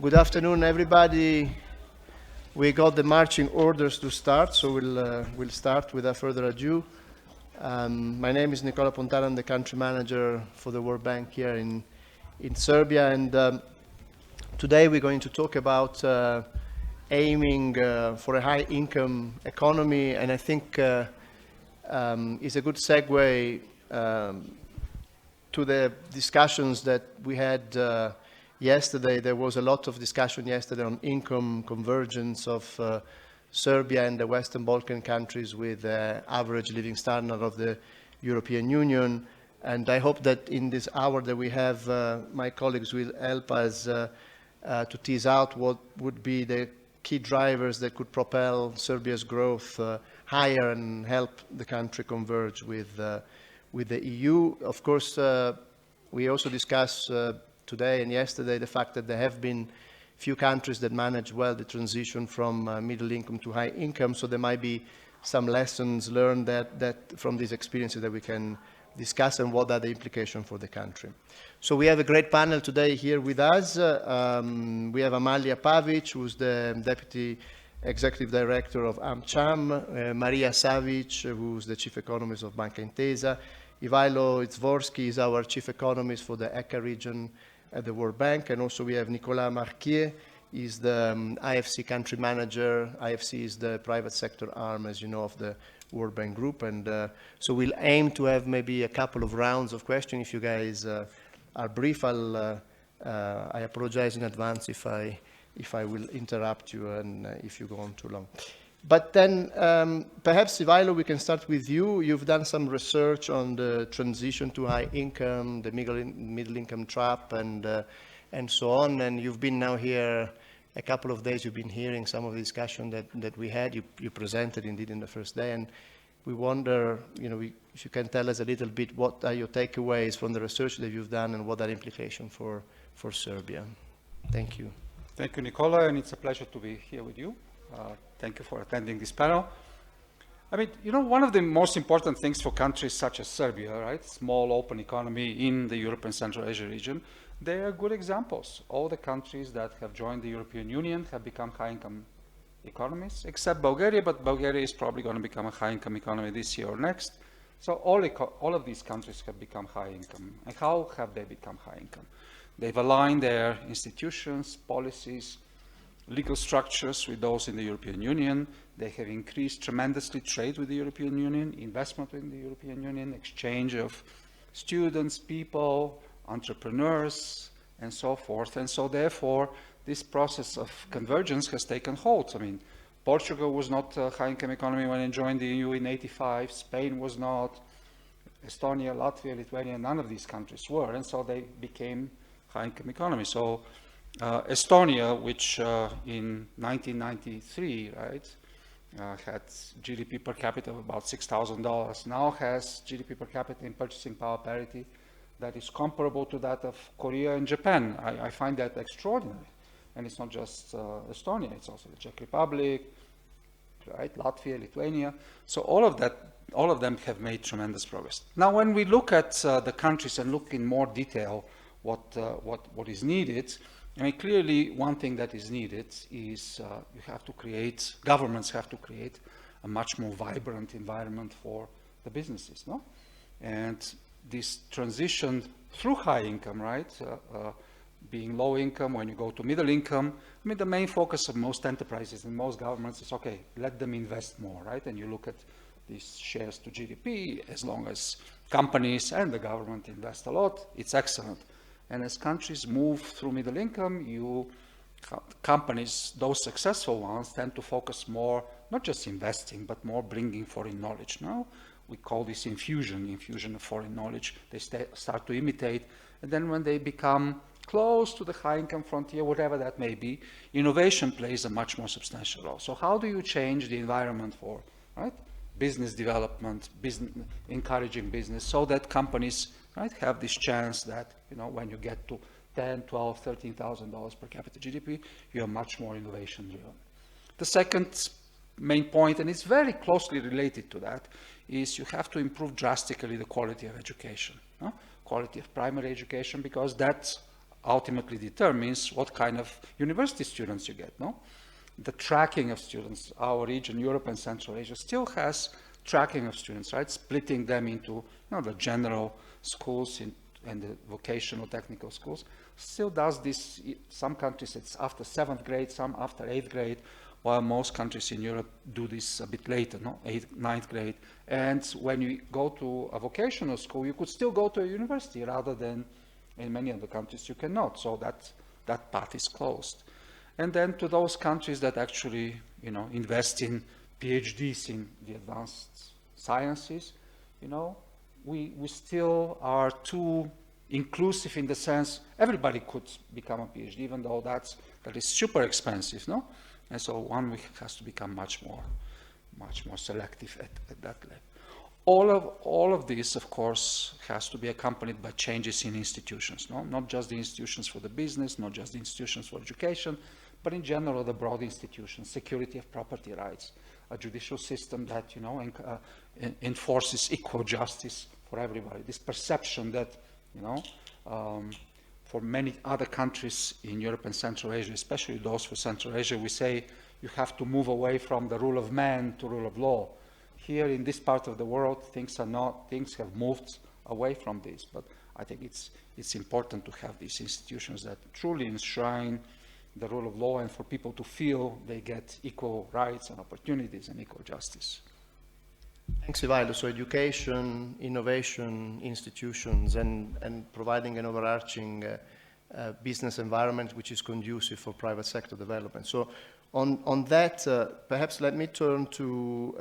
Good afternoon, everybody. We got the marching orders to start, so we'll start without further ado. My name is Nicola Pontara. I'm the country manager for the World Bank here in Serbia, and today we're going to talk about aiming for a high-income economy, and I think is a good segue to the discussions that we had yesterday. There was a lot of discussion yesterday on income convergence of Serbia and the Western Balkan countries with the average living standard of the European Union. And I hope that in this hour that we have, my colleagues will help us to tease out what would be the key drivers that could propel Serbia's growth higher and help the country converge with the EU. Of course, we also discussed today and yesterday the fact that there have been few countries that manage well the transition from middle income to high income, so there might be some lessons learned that from these experiences that we can discuss and what are the implications for the country. So we have a great panel today here with us. We have Amalia Pavic, who's the Deputy Executive Director of AmCham, Maria Savic, who's the Chief Economist of Banca Intesa, Ivailo Izvorsky is our Chief Economist for the ECA region at the World Bank, and also we have Nicolas Marquier, is the IFC country manager. IFC is the private sector arm, as you know, of the World Bank Group, and so we'll aim to have maybe a couple of rounds of questions. If you guys are brief, I apologize in advance if I will interrupt you and if you go on too long. But then perhaps, Ivailo, we can start with you. You've done some research on the transition to high income, the middle income trap, and so on. And you've been now here a couple of days. You've been hearing some of the discussion that we had. You presented indeed in the first day, and we wonder, if you can tell us a little bit what are your takeaways from the research that you've done, and what are the implications for Serbia. Thank you. Thank you, Nicola, and it's a pleasure to be here with you. Thank you for attending this panel. I mean, one of the most important things for countries such as Serbia, right, small open economy in the Europe and Central Asia region, they are good examples. All the countries that have joined the European Union have become high-income economies, except Bulgaria, but Bulgaria is probably going to become a high-income economy this year or next. So all of these countries have become high-income. And how have they become high-income? They've aligned their institutions, policies, legal structures with those in the European Union. They have increased tremendously trade with the European Union, investment in the European Union, exchange of students, people, entrepreneurs, and so forth. And so therefore, this process of convergence has taken hold. I mean, Portugal was not a high-income economy when it joined the EU in '85. Spain was not. Estonia, Latvia, Lithuania, none of these countries were. And so they became high-income economies. So Estonia, which in 1993, right, had GDP per capita of about $6,000, now has GDP per capita in purchasing power parity that is comparable to that of Korea and Japan. I find that extraordinary. And it's not just Estonia, it's also the Czech Republic, right, Latvia, Lithuania. So all of them have made tremendous progress. Now, when we look at the countries and look in more detail what is needed, I mean, clearly, one thing that is needed is governments have to create a much more vibrant environment for the businesses, no? And this transition through high income, right, being low income, when you go to middle income, I mean, the main focus of most enterprises and most governments is, okay, let them invest more, right? And you look at these shares to GDP, as long as companies and the government invest a lot, it's excellent. And as countries move through middle income, companies, those successful ones, tend to focus more, not just investing, but more bringing foreign knowledge. Now, we call this infusion of foreign knowledge. They start to imitate, and then when they become close to the high-income frontier, whatever that may be, innovation plays a much more substantial role. So how do you change the environment for, right, business development, encouraging business, so that companies, right, have this chance that, when you get to $10,000, $12,000, $13,000 per capita GDP, you are much more innovation driven. The second main point, and it's very closely related to that, is you have to improve drastically the quality of education, quality of primary education, because that ultimately determines what kind of university students you get, no? The tracking of students, our region, Europe and Central Asia, still has tracking of students, right? Splitting them into the general schools and the vocational technical schools. Still does this, some countries it's after 7th grade, some after 8th grade, while most countries in Europe do this a bit later, 8th, 9th grade. And when you go to a vocational school, you could still go to a university rather than in many other countries you cannot. So that path is closed. And then to those countries that actually, invest in PhDs in the advanced sciences, we still are too inclusive in the sense everybody could become a PhD, even though that is super expensive, no? And so one has to become much more selective at that level. All of this, of course, has to be accompanied by changes in institutions, no? Not just the institutions for the business, not just the institutions for education, but in general, the broad institutions, security of property rights, a judicial system that, enforces equal justice for everybody. This perception that, for many other countries in Europe and Central Asia, especially those for Central Asia, we say you have to move away from the rule of man to rule of law. Here in this part of the world, things have moved away from this. But I think it's important to have these institutions that truly enshrine the rule of law and for people to feel they get equal rights and opportunities and equal justice. Thanks, Ivailo. So education, innovation, institutions, and providing an overarching business environment which is conducive for private sector development. So on that, perhaps let me turn to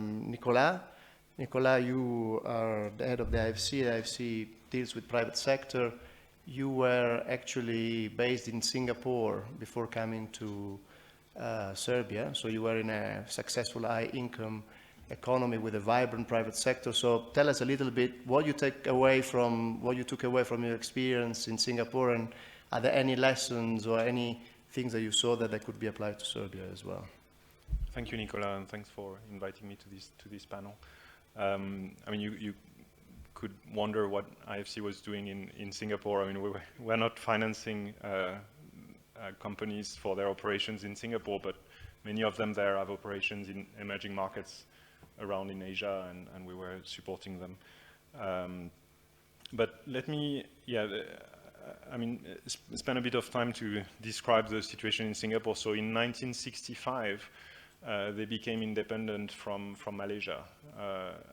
Nicolas. Nicolas, you are the head of the IFC. The IFC deals with private sector. You were actually based in Singapore before coming to Serbia. So you were in a successful high-income economy with a vibrant private sector. So tell us a little bit what you took away from your experience in Singapore, and are there any lessons or any things that you saw that could be applied to Serbia as well? Thank you, Nicola, and thanks for inviting me to this panel. You could wonder what IFC was doing in Singapore. we're not financing companies for their operations in Singapore, but many of them there have operations in emerging markets around in Asia, and we were supporting them. But let me, spend a bit of time to describe the situation in Singapore. So in 1965, they became independent from Malaysia,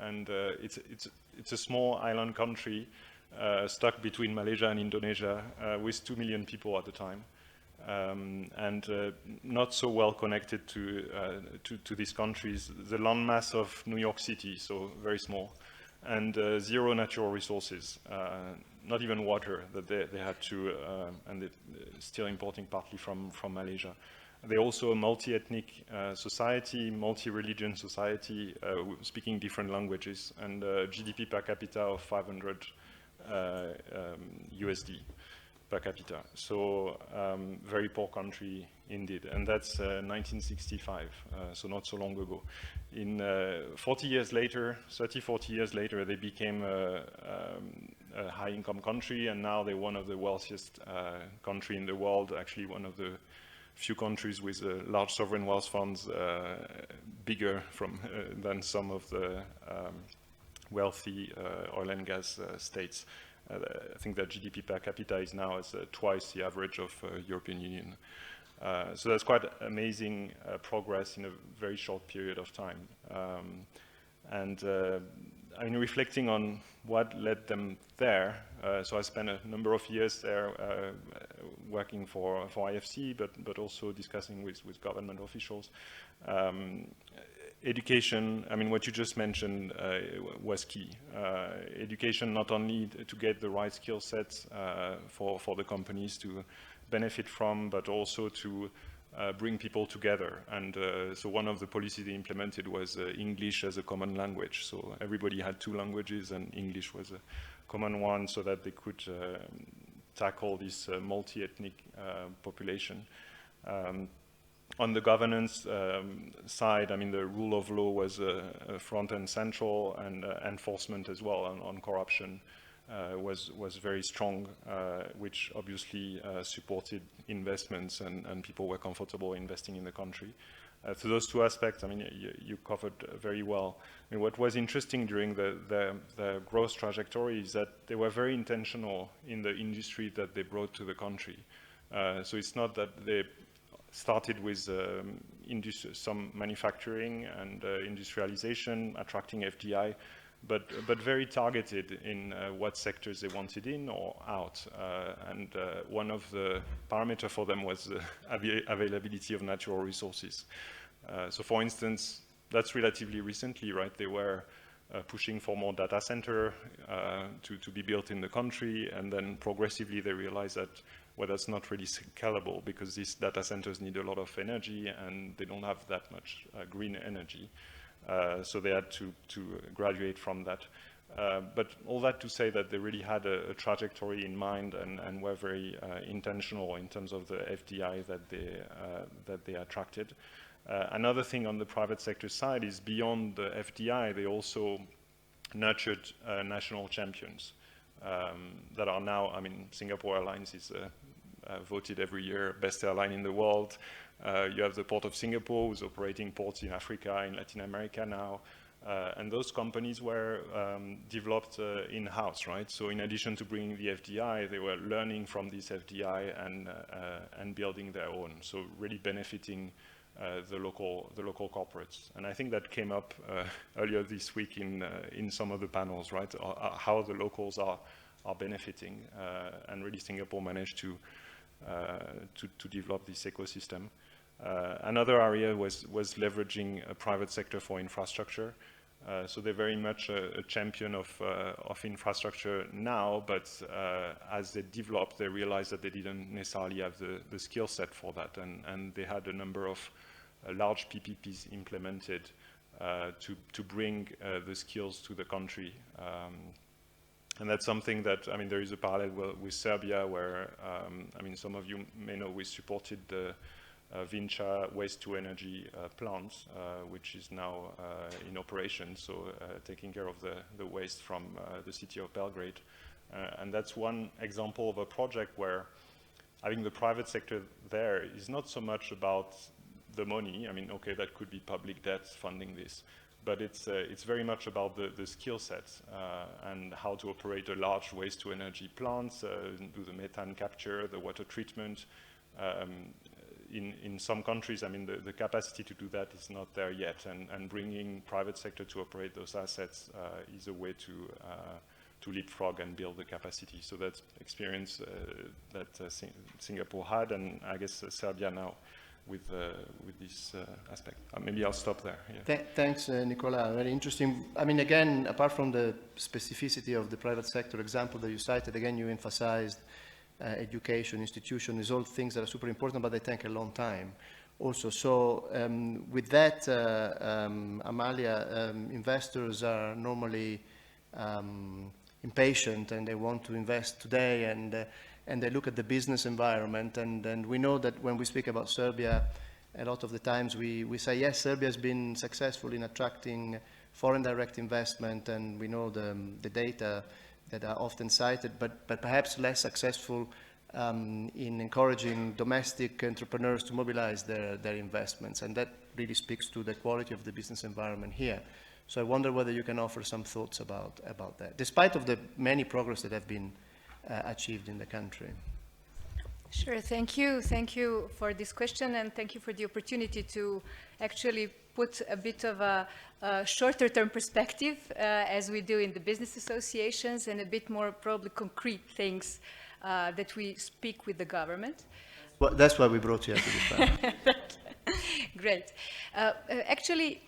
and it's a small island country stuck between Malaysia and Indonesia, with 2 million people at the time. And not so well connected to these countries. The landmass of New York City, so very small, and zero natural resources, not even water that they had to, and they're still importing partly from Malaysia. They're also a multi-ethnic society, multi-religion society, speaking different languages, and GDP per capita of 500 USD. Per capita. So very poor country indeed, and that's 1965, so not so long ago. In 40 years later, they became a high-income country, and now they're one of the wealthiest country in the world, actually one of the few countries with large sovereign wealth funds, bigger than some of the wealthy oil and gas states. I think that GDP per capita is now twice the average of European Union. So that's quite amazing progress in a very short period of time. Reflecting on what led them there, so I spent a number of years there working for IFC, but also discussing with government officials. Education, what you just mentioned was key. Education, not only to get the right skill sets for the companies to benefit from, but also to bring people together. And so one of the policies they implemented was English as a common language. So everybody had two languages, and English was a common one, so that they could tackle this multi-ethnic population. On the governance side, the rule of law was front and central, and enforcement as well on corruption was very strong, which obviously supported investments and people were comfortable investing in the country. So those two aspects, I mean, you covered very well. I mean, what was interesting during the growth trajectory is that they were very intentional in the industry that they brought to the country. So it's not that they started with some manufacturing and industrialization, attracting FDI, but very targeted in what sectors they wanted in or out. And one of the parameters for them was the availability of natural resources. So for instance, that's relatively recently, right? They were pushing for more data center to be built in the country, and then progressively they realized that, well, that's not really scalable because these data centers need a lot of energy and they don't have that much green energy. So they had to graduate from that. But all that to say that they really had a trajectory in mind and were very intentional in terms of the FDI that they attracted. Another thing on the private sector side is beyond the FDI, they also nurtured national champions that are now, I mean, Singapore Airlines is voted every year best airline in the world. You have the Port of Singapore, who's operating ports in Africa, in Latin America now. And those companies were developed in-house, right? So in addition to bringing the FDI, they were learning from this FDI and building their own. So really benefiting the local corporates. And I think that came up earlier this week in some of the panels, right? How the locals are benefiting, and really Singapore managed to develop this ecosystem. Another area was leveraging a private sector for infrastructure. So they're very much a champion of infrastructure now, but as they developed, they realized that they didn't necessarily have the skill set for that, and they had a number of large PPPs implemented to bring the skills to the country. And that's something that, I mean, there is a parallel with Serbia where, I mean, some of you may know we supported the Vinča waste-to-energy plant, which is now in operation, so taking care of the waste from the city of Belgrade. And that's one example of a project where I think the private sector there is not so much about the money. I mean, okay, that could be public debt funding this, but it's very much about the skill sets and how to operate a large waste-to-energy plant, do the methane capture, the water treatment. In some countries, I mean, the capacity to do that is not there yet, and bringing private sector to operate those assets is a way to leapfrog and build the capacity. So that's experience that Singapore had, and I guess Serbia now with this aspect. Maybe I'll stop there. Yeah. Thanks, Nicola. Very interesting. I mean, again, apart from the specificity of the private sector example that you cited, again, you emphasized education, institution, is all things that are super important, but they take a long time also. So with that, Amalia, investors are normally impatient and they want to invest today, and they look at the business environment. And we know that when we speak about Serbia, a lot of the times we say, yes, Serbia has been successful in attracting foreign direct investment, and we know the data that are often cited, but perhaps less successful in encouraging domestic entrepreneurs to mobilize their investments. And that really speaks to the quality of the business environment here. So I wonder whether you can offer some thoughts about that, despite of the many progress that have been achieved in the country. Sure, thank you. Thank you for this question, and thank you for the opportunity to actually put a bit of a shorter-term perspective, as we do in the business associations, and a bit more probably concrete things that we speak with the government. Well, that's why we brought you to this panel. Great. Actually,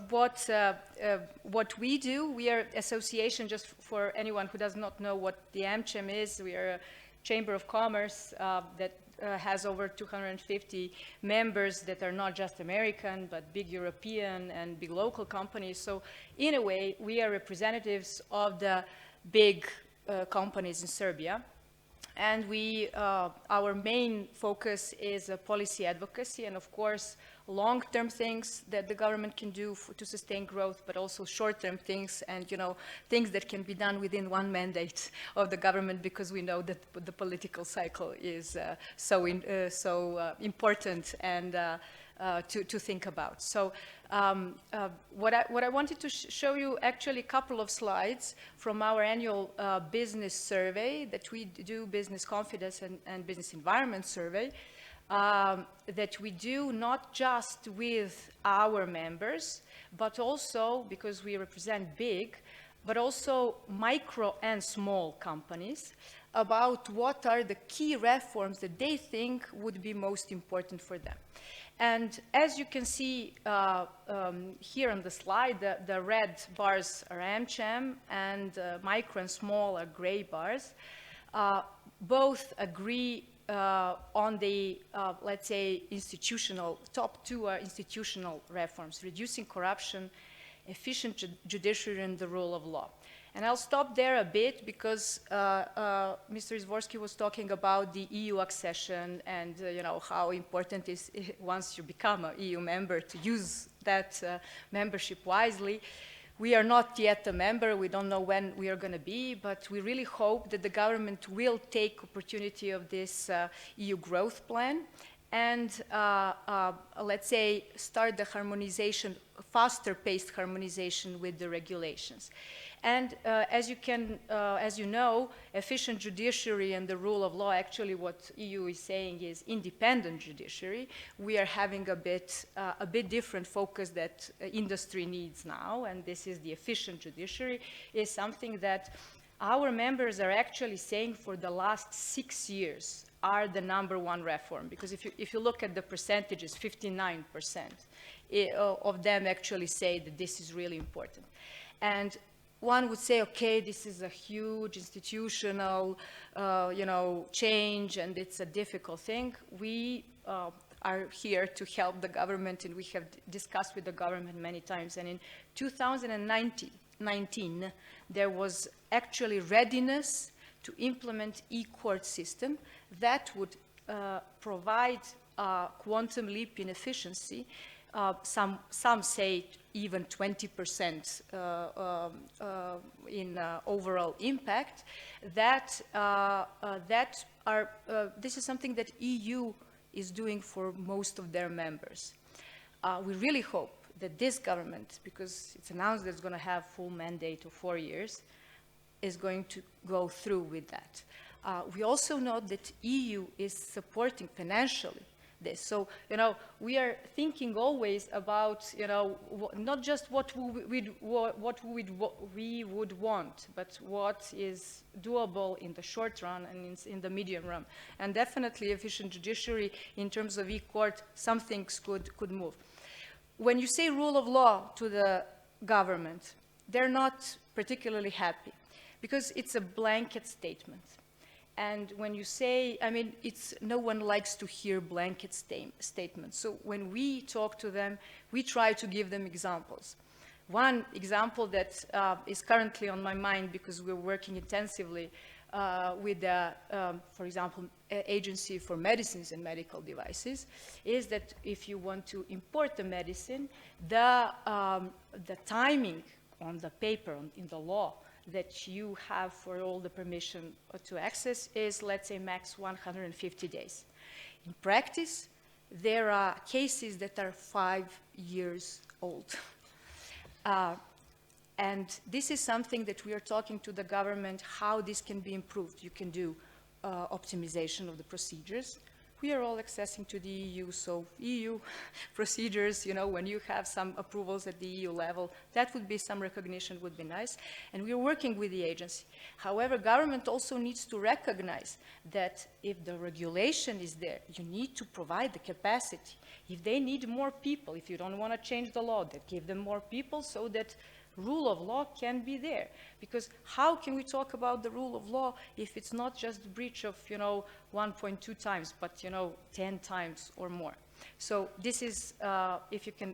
what we do, we are association, just for anyone who does not know what the AmCham is, we are a Chamber of Commerce that has over 250 members that are not just American, but big European and big local companies. So in a way, we are representatives of the big companies in Serbia. And our main focus is policy advocacy, and of course, long-term things that the government can do to sustain growth, but also short-term things and, things that can be done within one mandate of the government, because we know that the political cycle is so important and to think about. So what I wanted to show you, actually a couple of slides from our annual business survey that we do, business confidence and business environment survey, that we do not just with our members, but also, because we represent big, but also micro and small companies, about what are the key reforms that they think would be most important for them. And as you can see here on the slide, the red bars are AmCham and micro and small are gray bars. Both agree on the, let's say, top two are institutional reforms, reducing corruption, efficient judiciary, and the rule of law. And I'll stop there a bit because Mr. Izvorsky was talking about the EU accession and how important it is once you become an EU member to use that membership wisely. We are not yet a member. We don't know when we are going to be, but we really hope that the government will take opportunity of this EU growth plan and, let's say, start the harmonization, faster-paced harmonization with the regulations. And as you know, efficient judiciary and the rule of law, actually what EU is saying is independent judiciary. We are having a bit different focus that industry needs now, and this is the efficient judiciary, is something that our members are actually saying for the last 6 years are the #1 reform. Because if you look at the percentages, 59% of them actually say that this is really important. And one would say, okay, this is a huge institutional, change, and it's a difficult thing. We are here to help the government, and we have discussed with the government many times. And in 2019, there was actually readiness to implement e-court system that would provide a quantum leap in efficiency. Some say even 20% in overall impact. This is something that EU is doing for most of their members. We really hope that this government, because it's announced that it's going to have full mandate of 4 years, is going to go through with that. We also know that EU is supporting financially this. So, we are thinking always about, not just what we would want, but what is doable in the short run and in the medium run. And definitely efficient judiciary in terms of e-court, some things could move. When you say rule of law to the government, they're not particularly happy because it's a blanket statement. And when you say, no one likes to hear blanket statements. So when we talk to them, we try to give them examples. One example that is currently on my mind, because we're working intensively with the, for example, Agency for Medicines and Medical Devices, is that if you want to import the medicine, the timing on the paper, in the law, that you have for all the permission to access is, let's say, max 150 days. In practice, there are cases that are 5 years old. And this is something that we are talking to the government, how this can be improved. You can do optimization of the procedures. We are all accessing to the EU, so EU procedures, when you have some approvals at the EU level, that would be some recognition, would be nice. And we are working with the agency. However, government also needs to recognize that if the regulation is there, you need to provide the capacity. If they need more people, if you don't want to change the law, then give them more people so that rule of law can be there. Because how can we talk about the rule of law if it's not just breach of, 1.2 times, but, 10 times or more? So this is, if you can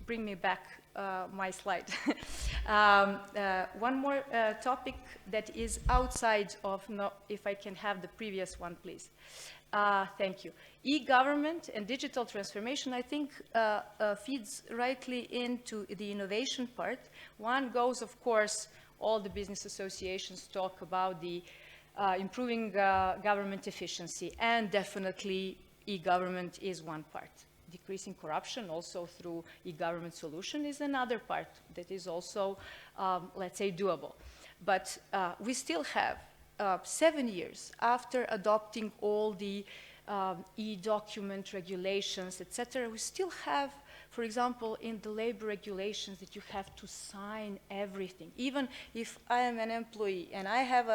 bring me back my slide. One more topic that is outside of, if I can have the previous one, please. Thank you. E-government and digital transformation, I think, feeds rightly into the innovation part. One goes, of course, all the business associations talk about the improving government efficiency, and definitely e-government is one part. Decreasing corruption also through e-government solution is another part that is also, let's say, doable. But we still have 7 years after adopting all the e-document regulations, etc., we still have, for example, in the labor regulations that you have to sign everything. Even if I am an employee and I have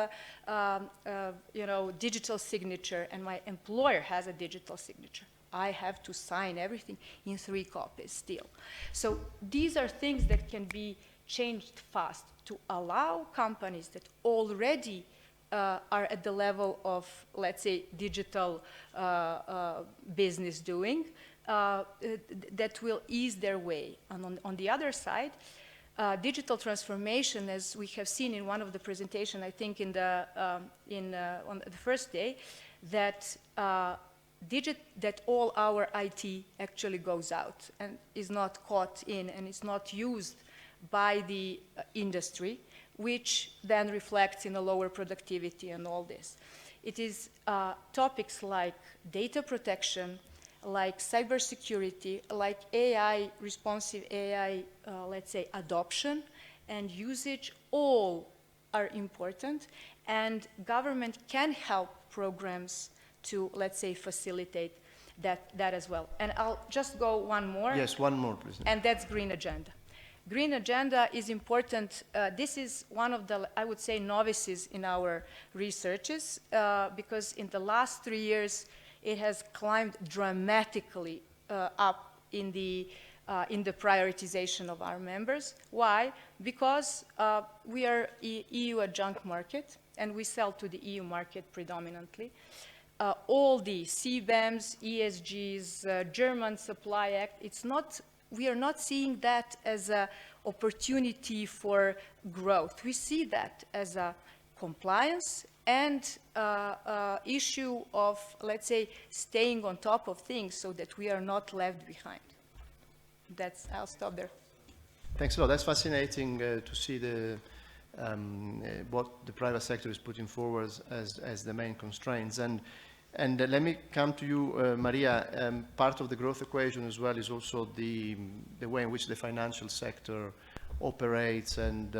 a digital signature and my employer has a digital signature, I have to sign everything in 3 copies still. So these are things that can be changed fast to allow companies that already are at the level of, let's say, digital business doing, that will ease their way. And on the other side, digital transformation, as we have seen in one of the presentations, I think on the first day, that that all our IT actually goes out and is not caught in and is not used by the industry, which then reflects in a lower productivity and all this. It is topics like data protection, like cybersecurity, like AI, responsive AI, let's say, adoption and usage, all are important, and government can help programs to, let's say, facilitate that as well. And I'll just go one more. Yes, one more, please. And that's Green Agenda. Green Agenda is important. This is one of the, I would say, novices in our researches, because in the last 3 years, it has climbed dramatically up in the prioritization of our members. Why? Because we are EU adjunct market, and we sell to the EU market predominantly. All the CBAMs, ESGs, German Supply Act, we are not seeing that as an opportunity for growth. We see that as a compliance and issue of, let's say, staying on top of things so that we are not left behind. I'll stop there. Thanks a lot. That's fascinating to see what the private sector is putting forward as the main constraints. And let me come to you, Maria. Part of the growth equation as well is also the way in which the financial sector operates. And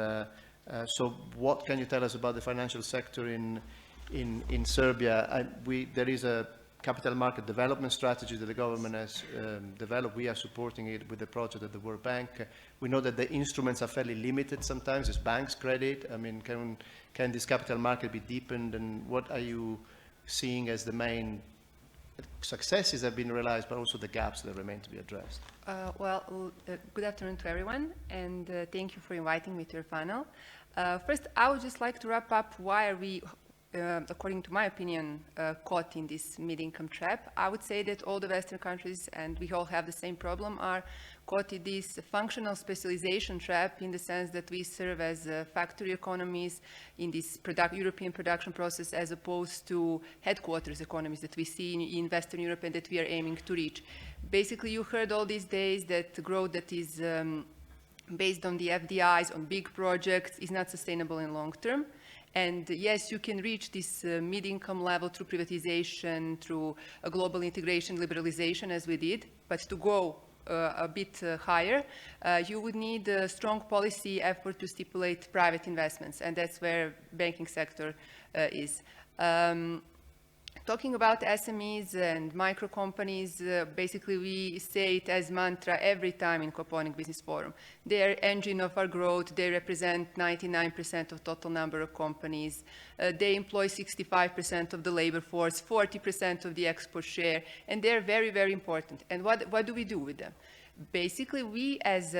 so what can you tell us about the financial sector in Serbia? There is a capital market development strategy that the government has developed. We are supporting it with the project at the World Bank. We know that the instruments are fairly limited sometimes. It's banks credit. I mean, can this capital market be deepened? And what are you seeing as the main successes have been realized, but also the gaps that remain to be addressed? Good afternoon to everyone, and thank you for inviting me to your panel. First, I would just like to wrap up why are we, according to my opinion, caught in this mid-income trap. I would say that all the Western countries, and we all have the same problem, are caught in this functional specialization trap, in the sense that we serve as factory economies in this European production process, as opposed to headquarters economies that we see in Western Europe and that we are aiming to reach. Basically, you heard all these days that growth that is based on the FDIs, on big projects, is not sustainable in long term. And yes, you can reach this mid-income level through privatization, through a global integration, liberalization, as we did, but to go a bit higher, you would need a strong policy effort to stipulate private investments, and that's where banking sector is. Talking about SMEs and micro companies, basically we say it as mantra every time in Koponik Business Forum. They are engine of our growth. They represent 99% of total number of companies. They employ 65% of the labor force, 40% of the export share, and they're very, very important. And what do we do with them? Basically, we as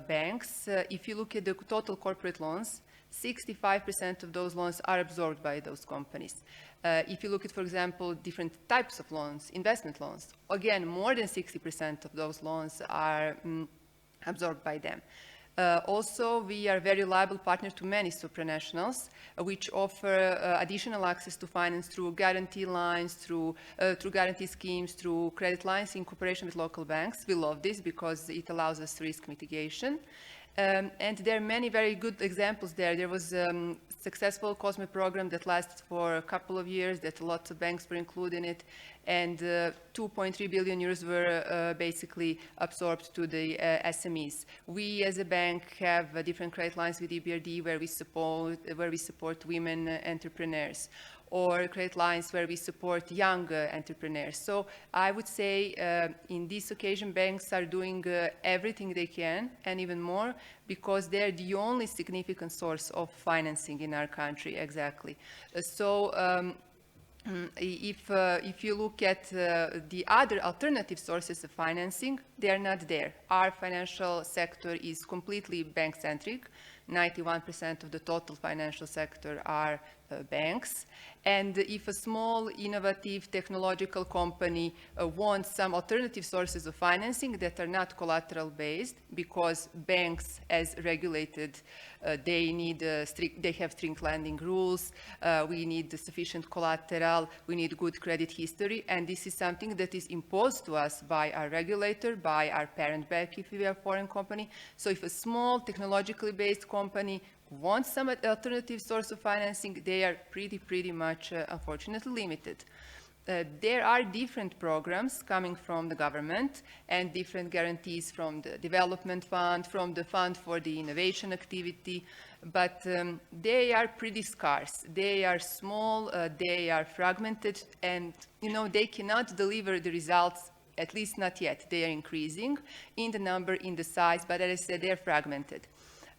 banks, if you look at the total corporate loans, 65% of those loans are absorbed by those companies. If you look at, for example, different types of loans, investment loans, again, more than 60% of those loans are absorbed by them. Also, we are a very reliable partner to many supranationals, which offer additional access to finance through guarantee lines, through guarantee schemes, through credit lines in cooperation with local banks. We love this because it allows us risk mitigation. And there are many very good examples there. There was a successful COSME program that lasted for a couple of years, that lots of banks were included in it, and 2.3 billion euros were basically absorbed to the SMEs. We as a bank have different credit lines with EBRD where we support women entrepreneurs, or credit lines where we support young entrepreneurs. So I would say in this occasion, banks are doing everything they can and even more, because they're the only significant source of financing in our country, exactly. If you look at the other alternative sources of financing, they are not there. Our financial sector is completely bank-centric. 91% of the total financial sector are banks. And if a small, innovative, technological company wants some alternative sources of financing that are not collateral-based, because banks, as regulated, they have strict lending rules, we need sufficient collateral, we need good credit history, and this is something that is imposed to us by our regulator, by our parent bank if we are a foreign company. So if a small, technologically based company wants some alternative source of financing, they are pretty much, unfortunately, limited. There are different programs coming from the government and different guarantees from the development fund, from the fund for the innovation activity, but they are pretty scarce. They are small, they are fragmented, and they cannot deliver the results, at least not yet. They are increasing in the number, in the size, but as I said, they're fragmented.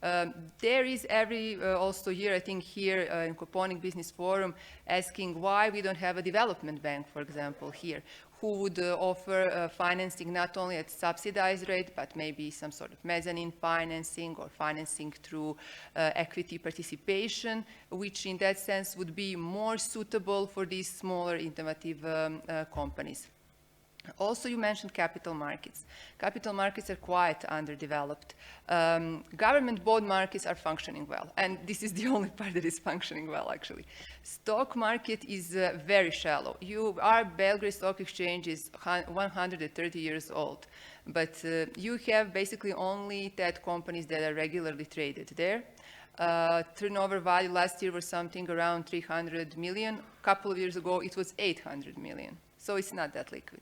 There is every also year, I think here in Koponik Business Forum, asking why we don't have a development bank, for example, here, who would offer financing not only at subsidized rate, but maybe some sort of mezzanine financing or financing through equity participation, which in that sense would be more suitable for these smaller, innovative companies. Also, you mentioned capital markets. Capital markets are quite underdeveloped. Government bond markets are functioning well, and this is the only part that is functioning well, actually. Stock market is very shallow. Our Belgrade Stock Exchange is 130 years old, but you have basically only that companies that are regularly traded there. Turnover value last year was something around 300 million. A couple of years ago, it was 800 million. So it's not that liquid.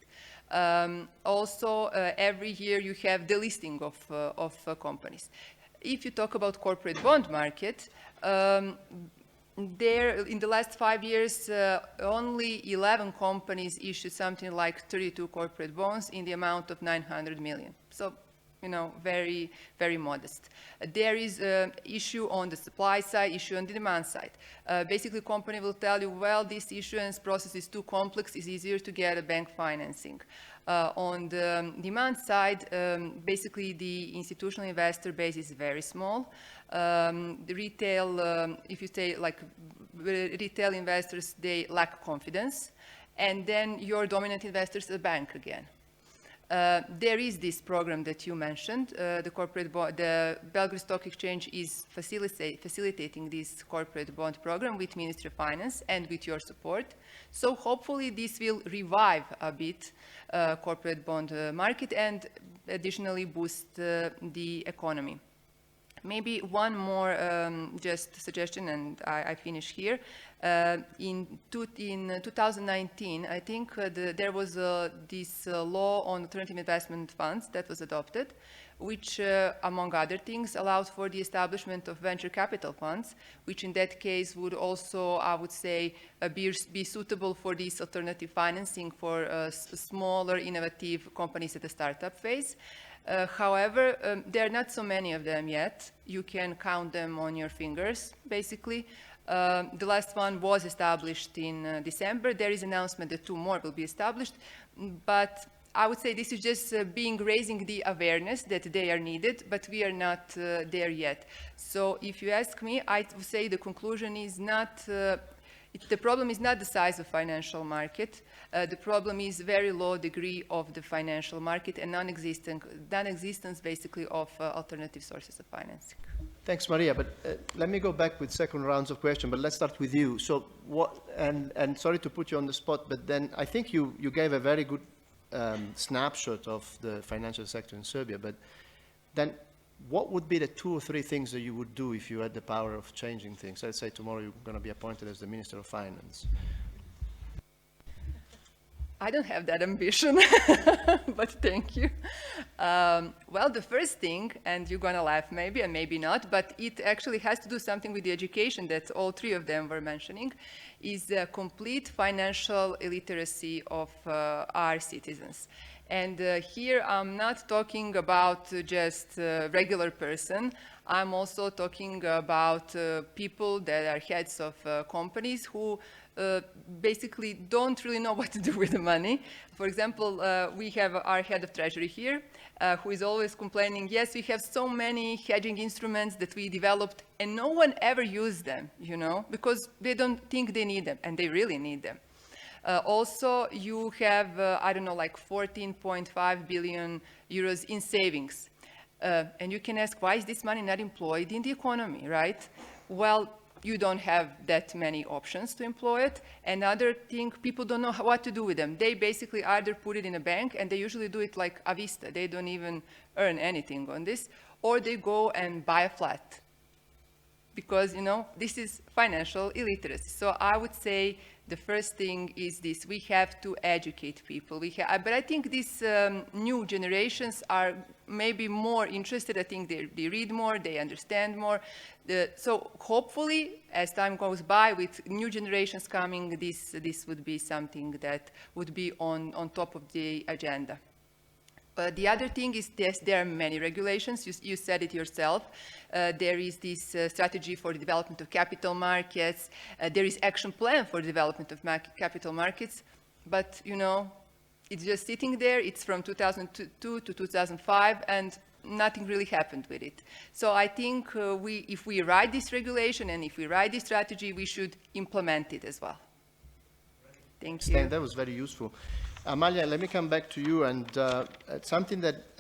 Also, every year you have the listing of companies. If you talk about corporate bond market, there in the last 5 years, only 11 companies issued something like 32 corporate bonds in the amount of 900 million. So, very, very modest. There is an issue on the supply side, issue on the demand side. Basically, company will tell you, well, this issuance process is too complex, it's easier to get a bank financing. On the demand side, basically the institutional investor base is very small. The retail, if you say like retail investors, they lack confidence. And then your dominant investors are the bank again. There is this program that you mentioned, the Belgrade Stock Exchange is facilitating this corporate bond program with Ministry of Finance and with your support. So hopefully this will revive a bit corporate bond market and additionally boost the economy. Maybe one more just suggestion, and I finish here. In 2019, I think there was this law on alternative investment funds that was adopted, which, among other things, allows for the establishment of venture capital funds, which in that case would also, I would say, be suitable for this alternative financing for smaller, innovative companies at the startup phase. However, there are not so many of them yet. You can count them on your fingers, basically. The last one was established in December. There is an announcement that 2 more will be established, but I would say this is just raising the awareness that they are needed, but we are not there yet. So if you ask me, I would say the conclusion is not The problem is not the size of financial market. The problem is very low degree of the financial market and non-existence basically of alternative sources of financing. Thanks, Maria. But let me go back with second rounds of questions, but let's start with you. So what, and sorry to put you on the spot, but then I think you gave a very good snapshot of the financial sector in Serbia, but then what would be the 2 or 3 things that you would do if you had the power of changing things? Let's say tomorrow you're going to be appointed as the Minister of Finance. I don't have that ambition, but thank you. Well, the first thing, and you're gonna laugh maybe, and maybe not, but it actually has to do something with the education that all 3 of them were mentioning, is the complete financial illiteracy of our citizens. And here I'm not talking about just a regular person. I'm also talking about people that are heads of companies who basically don't really know what to do with the money. For example, we have our head of treasury here, who is always complaining, yes, we have so many hedging instruments that we developed and no one ever used them, you know, because they don't think they need them, and they really need them. Also, you have, I don't know, like 14.5 billion euros in savings. And you can ask, why is this money not employed in the economy, right? Well, you don't have that many options to employ it. Another thing, people don't know what to do with them. They basically either put it in a bank, and they usually do it like a vista. They don't even earn anything on this. Or they go and buy a flat. Because, you know, this is financial illiteracy. So I would say the first thing is this: we have to educate people. But I think these new generations are maybe more interested. I think they read more, they understand more. So hopefully, as time goes by, with new generations coming, this would be something that would be on top of the agenda. The other thing is, yes, there are many regulations. You said it yourself. There is this strategy for the development of capital markets. There is action plan for the development of capital markets. But, you know, it's just sitting there. It's from 2002 to 2005, and nothing really happened with it. So I think if we write this regulation and if we write this strategy, we should implement it as well. Thank you. Stan, that was very useful. Amalia, let me come back to you, and something that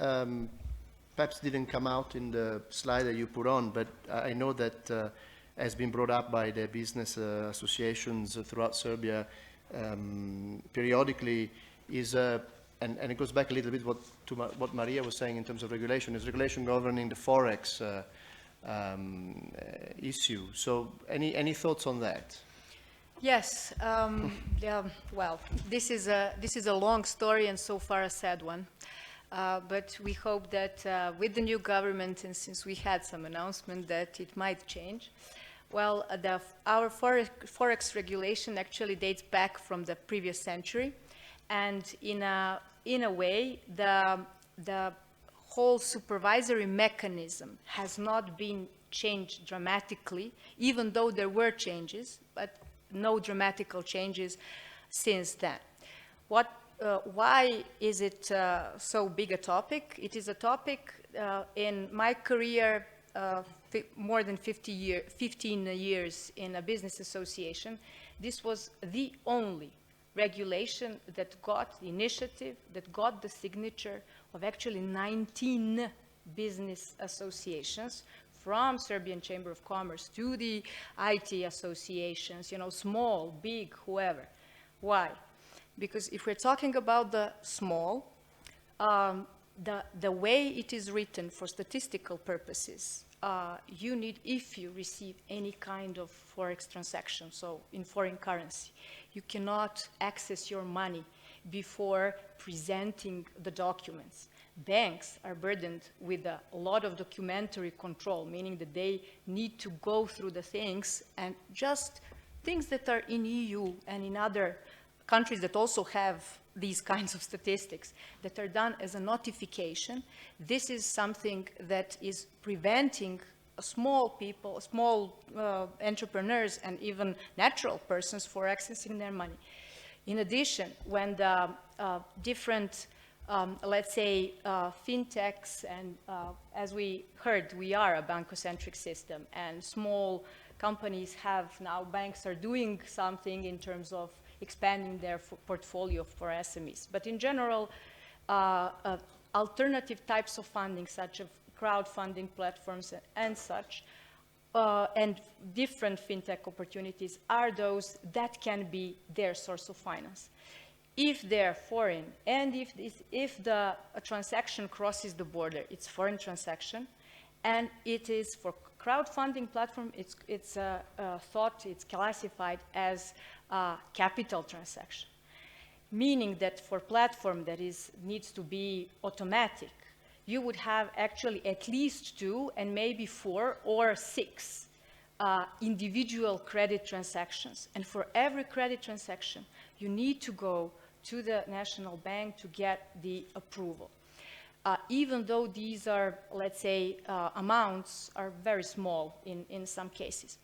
perhaps didn't come out in the slide that you put on, but I know that has been brought up by the business associations throughout Serbia periodically, is, and it goes back a little bit to what Maria was saying in terms of regulation, is regulation governing the Forex issue. So any thoughts on that? Yes, yeah, well, this is a long story and so far a sad one. But we hope that with the new government, and since we had some announcement that it might change, well, our Forex regulation actually dates back from the previous century. And in a way, the whole supervisory mechanism has not been changed dramatically, even though there were changes, but no dramatical changes since then. Why is it so big a topic? It is a topic in my career, more than 15 years in a business association. This was the only regulation that got the initiative, that got the signature of actually 19 business associations, from Serbian Chamber of Commerce to the IT associations, you know, small, big, whoever. Why? Because if we're talking about the small, the way it is written for statistical purposes, you need, if you receive any kind of Forex transaction, so in foreign currency, you cannot access your money before presenting the documents. Banks are burdened with a lot of documentary control, meaning that they need to go through the things, and just things that are in EU and in other countries that also have these kinds of statistics that are done as a notification. This is something that is preventing small people, small entrepreneurs, and even natural persons for accessing their money. In addition, when the different let's say, fintechs, and as we heard, we are a bankocentric system, and small companies have now, banks are doing something in terms of expanding their portfolio for SMEs. But in general, alternative types of funding, such as crowdfunding platforms and such, and different fintech opportunities are those that can be their source of finance. If they're foreign, and if the transaction crosses the border, it's foreign transaction, and it is for crowdfunding platform, it's classified as a capital transaction, meaning that for platform that needs to be automatic, you would have actually at least 2 and maybe 4 or 6 individual credit transactions. And for every credit transaction, you need to go to the national bank to get the approval. Even though these are, let's say, amounts are very small in some cases.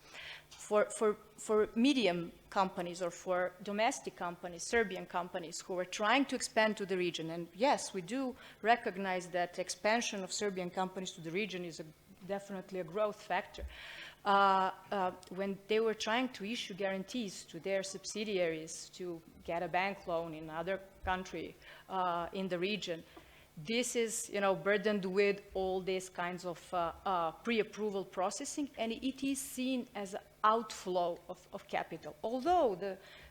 For medium companies or for domestic companies, Serbian companies who are trying to expand to the region, and yes, we do recognize that expansion of Serbian companies to the region is definitely a growth factor. When they were trying to issue guarantees to their subsidiaries to get a bank loan in another country in the region, this is, burdened with all these kinds of pre-approval processing, and it is seen as an outflow of capital. Although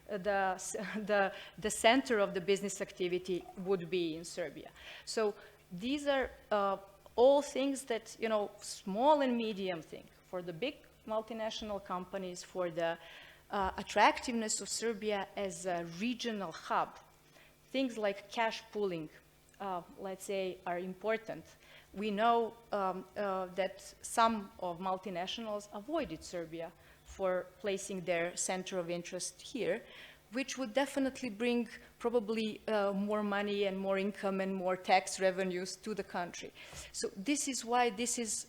the center of the business activity would be in Serbia. So these are all things that, small and medium thing. For the big multinational companies, for the attractiveness of Serbia as a regional hub, things like cash pooling, let's say, are important. We know that some of multinationals avoided Serbia for placing their center of interest here, which would definitely bring probably more money and more income and more tax revenues to the country. So this is why this is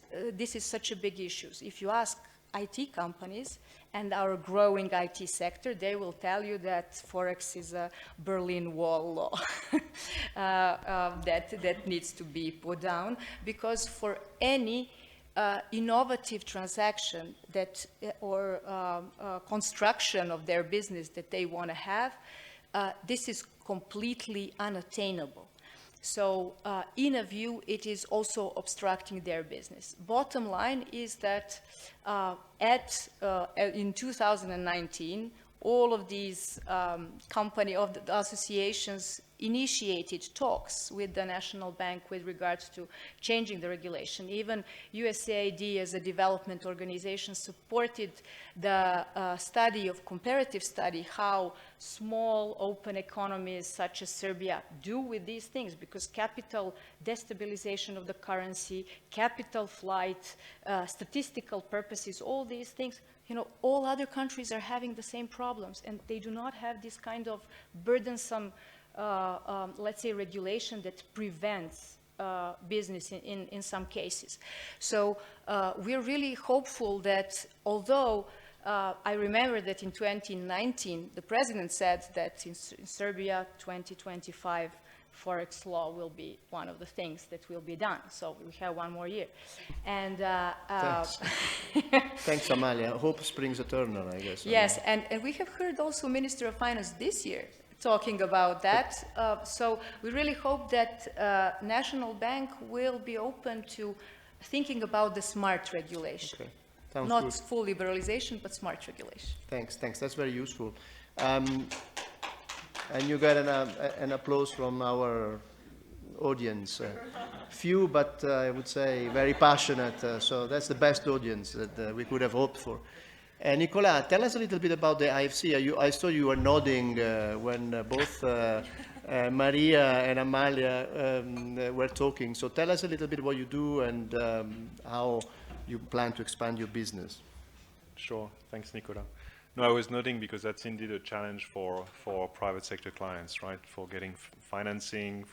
such a big issue. If you ask IT companies and our growing IT sector, they will tell you that Forex is a Berlin Wall law that needs to be put down, because for any innovative transaction that or construction of their business that they want to have, this is completely unattainable. So in a view, it is also obstructing their business. Bottom line is that in 2019, all of these the associations initiated talks with the National Bank with regards to changing the regulation. Even USAID, as a development organization, supported the comparative study, how small open economies such as Serbia do with these things, because capital destabilization of the currency, capital flight, statistical purposes, all these things, all other countries are having the same problems, and they do not have this kind of burdensome, let's say, regulation that prevents business in some cases. So we're really hopeful that, although I remember that in 2019, the president said that in Serbia, 2025, Forex law will be one of the things that will be done. So we have 1 more year. And Thanks. Thanks, Amalia. Hope springs eternal, I guess. Yes, and we have heard also Minister of Finance this year talking about that. So we really hope that National Bank will be open to thinking about the smart regulation. Okay. Sounds Not good. full liberalization, but smart regulation. Thanks. That's very useful. And you got an applause from our audience. Few, but I would say very passionate. So that's the best audience that we could have hoped for. Nicola, tell us a little bit about the IFC. I saw you were nodding when both Maria and Amalia were talking. So tell us a little bit what you do and how you plan to expand your business. Sure. Thanks, Nicola. No, I was nodding because that's indeed a challenge for private sector clients, right? For getting financing,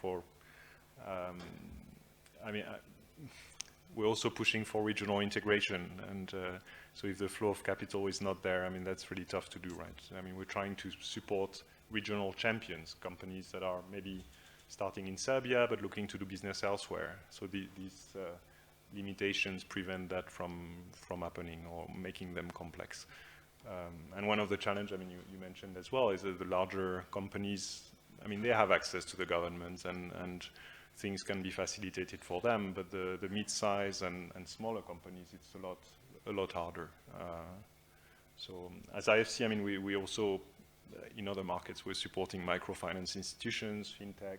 we're also pushing for regional integration. And so if the flow of capital is not there, that's really tough to do, right? We're trying to support regional champions, companies that are maybe starting in Serbia, but looking to do business elsewhere. So these limitations prevent that from happening or making them complex. And one of the challenge, I mean, you mentioned as well, is that the larger companies, I mean, they have access to the government and things can be facilitated for them, but the mid-size and smaller companies, it's a lot harder. So as IFC, I mean, we also, in other markets, we're supporting microfinance institutions, fintech,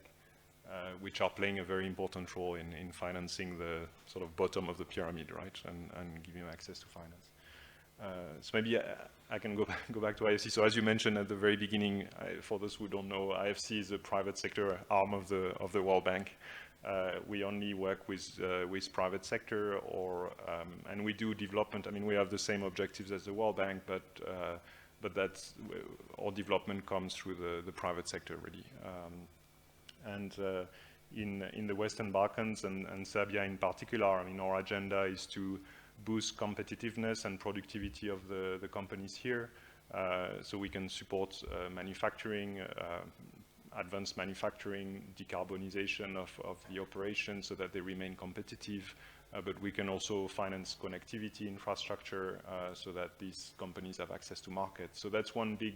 which are playing a very important role in financing the sort of bottom of the pyramid, right, and giving them access to finance. So maybe I can go back to IFC. So as you mentioned at the very beginning, for those who don't know, IFC is a private sector arm of the World Bank. We only work with private sector, and we do development. I mean, we have the same objectives as the World Bank, but that's our development comes through the private sector, really. In the Western Balkans and Serbia in particular, I mean, our agenda is to boost competitiveness and productivity of the companies here, so we can support manufacturing, advanced manufacturing, decarbonization of the operation so that they remain competitive, but we can also finance connectivity infrastructure so that these companies have access to markets. So that's one big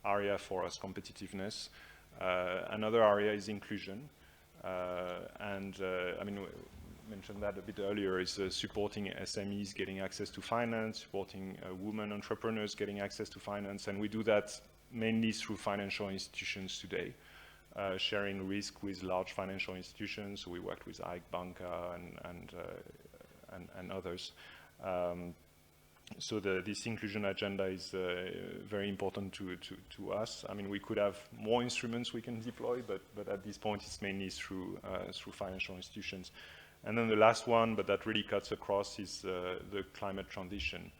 area for us, competitiveness. Another area is inclusion, I mean, mentioned that a bit earlier, is supporting SMEs getting access to finance, supporting women entrepreneurs getting access to finance, and we do that mainly through financial institutions today, sharing risk with large financial institutions. So we worked with Ike Banca and others. So this inclusion agenda is very important to us. I mean, we could have more instruments we can deploy, but at this point it's mainly through financial institutions. And then the last one, but that really cuts across, is the climate transition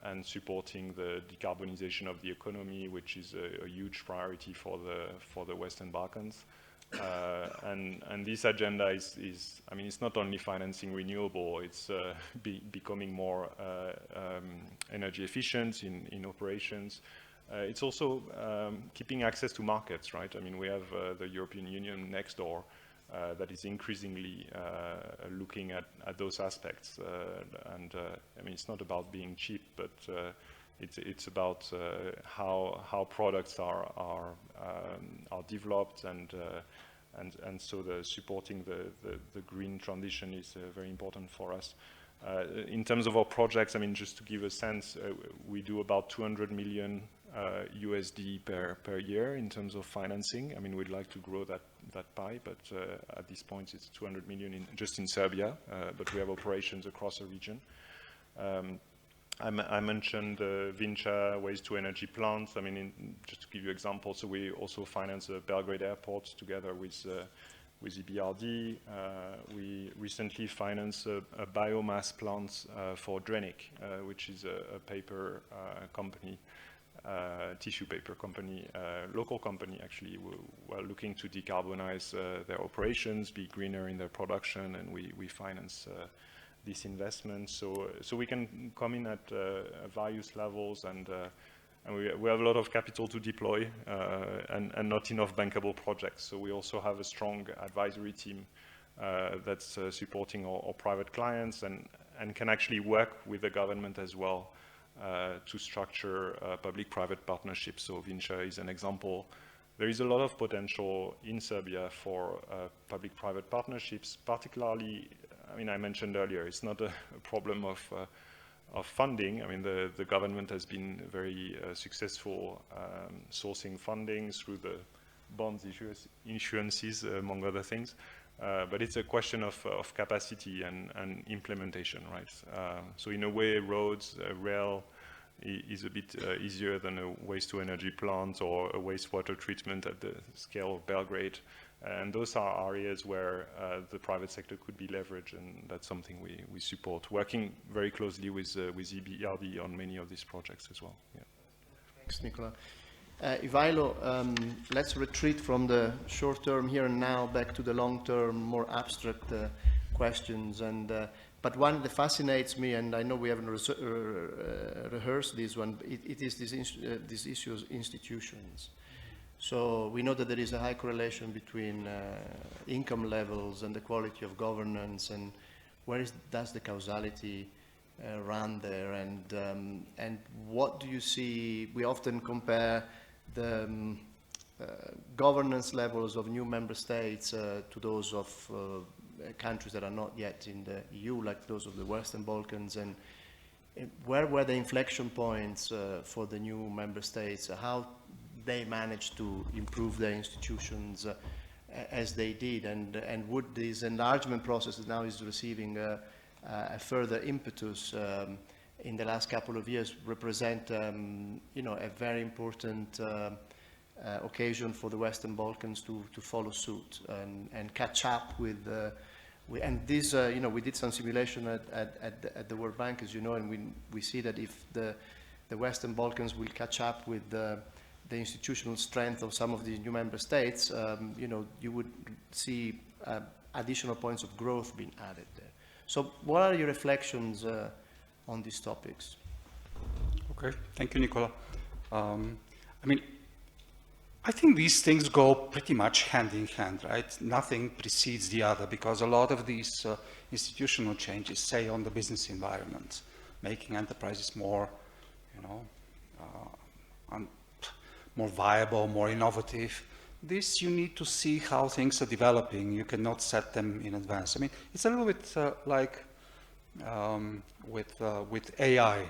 and supporting the decarbonization of the economy, which is a huge priority for the Western Balkans. And this agenda is, I mean, it's not only financing renewable, it's becoming more energy efficient in operations. It's also keeping access to markets, right? I mean, we have the European Union next door that is increasingly looking at those aspects. I mean, it's not about being cheap, but it's about how products are developed, and so supporting the green transition is very important for us. In terms of our projects, I mean, just to give a sense, we do about 200 million USD per year in terms of financing. I mean, we'd like to grow that pie, but at this point it's 200 million just in Serbia, but we have operations across the region. I mentioned Vinča waste-to-energy plants. I mean, just to give you examples, so we also finance Belgrade Airport together with EBRD. We recently financed a biomass plant for Drenic, which is a paper company, tissue paper company, local company actually, who are looking to decarbonize their operations, be greener in their production, and we finance this investment. So we can come in at various levels, and we have a lot of capital to deploy, and not enough bankable projects. So we also have a strong advisory team that's supporting our private clients, and can actually work with the government as well to structure public-private partnerships. So Vinča is an example. There is a lot of potential in Serbia for public-private partnerships, particularly, I mean, I mentioned earlier, it's not a problem of funding. I mean, the government has been very successful sourcing funding through the bonds issuances, among other things. But it's a question of capacity and implementation, right? So in a way, roads, rail is a bit easier than a waste-to-energy plant or a wastewater treatment at the scale of Belgrade. And those are areas where the private sector could be leveraged, and that's something we support, working very closely with EBRD on many of these projects as well. Yeah. Thanks, Nicola. Ivailo, let's retreat from the short term here and now back to the long term, more abstract questions. But one that fascinates me, and I know we haven't rehearsed this one, it is these issues, institutions. So we know that there is a high correlation between income levels and the quality of governance, and does the causality run there, and what do you see? We often compare the governance levels of new member states to those of countries that are not yet in the EU, like those of the Western Balkans, and where were the inflection points for the new member states? How they managed to improve their institutions as they did, and would this enlargement process that now is receiving a further impetus in the last couple of years represent, you know, a very important occasion for the Western Balkans to follow suit and catch up with. And this, you know, we did some simulation at the World Bank, as you know, and we see that if the Western Balkans will catch up with the institutional strength of some of the new member states, you know, you would see additional points of growth being added there. So what are your reflections on these topics? Okay, thank you, Nicola. I mean, I think these things go pretty much hand in hand, right? Nothing precedes the other, because a lot of these institutional changes, say on the business environment, making enterprises more, you know, more viable, more innovative. This you need to see how things are developing. You cannot set them in advance. I mean, it's a little bit like with AI.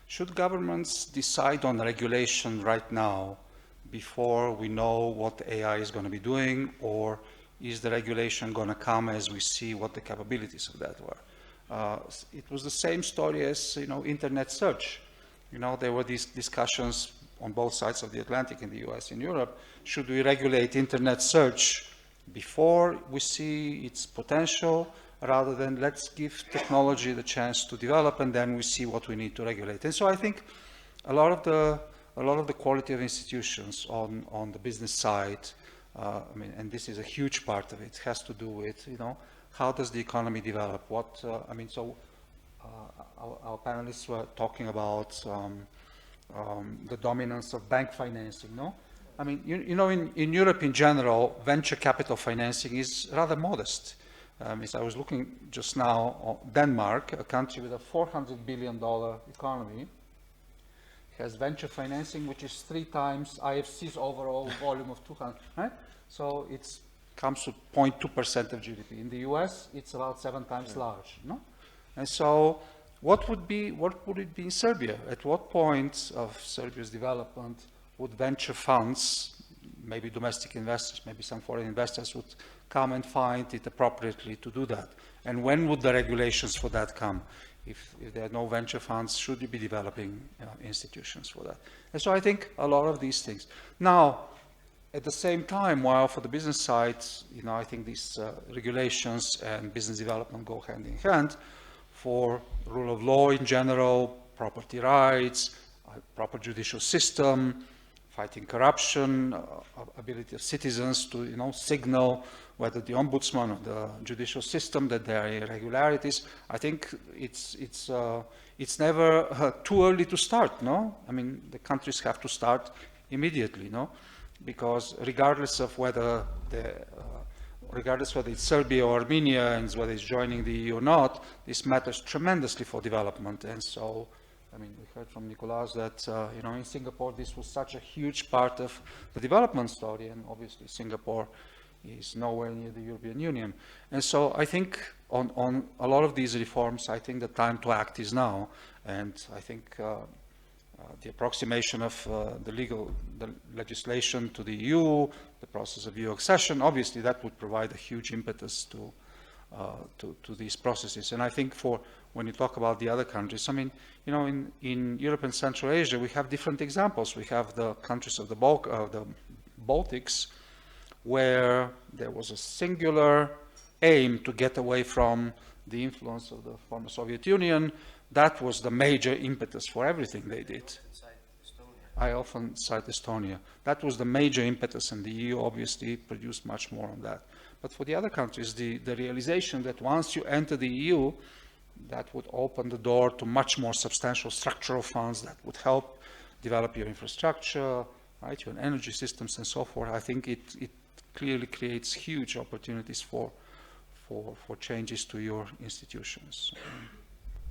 Should governments decide on regulation right now before we know what AI is going to be doing, or is the regulation going to come as we see what the capabilities of that were? It was the same story as, you know, internet search. You know, there were these discussions on both sides of the Atlantic, in the US and Europe. Should we regulate internet search before we see its potential, rather than let's give technology the chance to develop and then we see what we need to regulate? And so I think a lot of the quality of institutions on the business side, I mean, and this is a huge part of it, has to do with, you know, how does the economy develop? What, I mean, so our panelists were talking about the dominance of bank financing, no? I mean, you know, in Europe in general, venture capital financing is rather modest. As I was looking just now, Denmark, a country with a $400 billion economy, has venture financing, which is 3 times IFC's overall volume of 200, right? So it comes to 0.2% of GDP. In the US, it's about 7 times large, no? And so what would it be in Serbia? At what point of Serbia's development would venture funds, maybe domestic investors, maybe some foreign investors, would come and find it appropriately to do that? And when would the regulations for that come? If there are no venture funds, should you be developing institutions for that? And so I think a lot of these things. Now, at the same time, while for the business side, you know, I think these regulations and business development go hand in hand. For rule of law in general, property rights, proper judicial system, fighting corruption, ability of citizens to, you know, signal whether the ombudsman or the judicial system that there are irregularities. I think it's never too early to start, no? I mean, the countries have to start immediately, no? Because regardless of whether it's Serbia or Armenia, and whether it's joining the EU or not, this matters tremendously for development. And so, I mean, we heard from Nicolas that, you know, in Singapore, this was such a huge part of the development story, and obviously Singapore is nowhere near the European Union. And so I think on a lot of these reforms, I think the time to act is now. And I think the approximation of the legislation to the EU, the process of EU accession, obviously that would provide a huge impetus to these processes. And I think when you talk about the other countries, I mean, you know, in Europe and Central Asia, we have different examples. We have the countries of the Baltics, where there was a singular aim to get away from the influence of the former Soviet Union. That was the major impetus for everything they did. I often cite Estonia. That was the major impetus, and the EU obviously produced much more on that. But for the other countries, the realization that once you enter the EU, that would open the door to much more substantial structural funds that would help develop your infrastructure, right, your energy systems and so forth. I think it clearly creates huge opportunities for for changes to your institutions.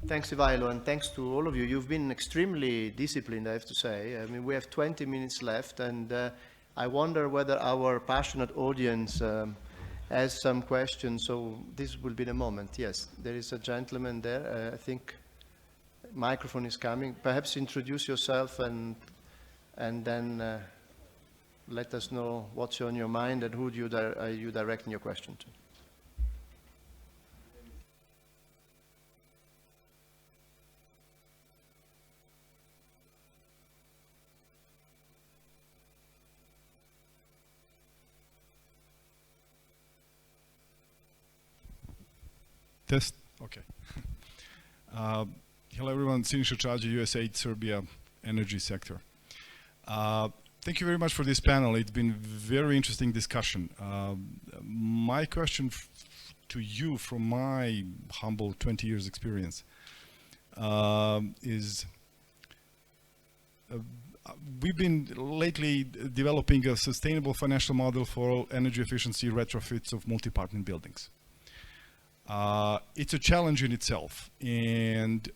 Thanks, Ivailo, and thanks to all of you. You've been extremely disciplined, I have to say. I mean, we have 20 minutes left, and I wonder whether our passionate audience has some questions. So this will be the moment. Yes, there is a gentleman there. I think microphone is coming. Perhaps introduce yourself and then let us know what's on your mind and who are you directing your question to. Test. Okay. Hello, everyone. Siniša Čađi, USAID Serbia Energy Sector. Thank you very much for this panel. It's been very interesting discussion. My question to you, from my humble 20 years experience, is we've been lately developing a sustainable financial model for energy efficiency retrofits of multi-apartment buildings. It's a challenge in itself, and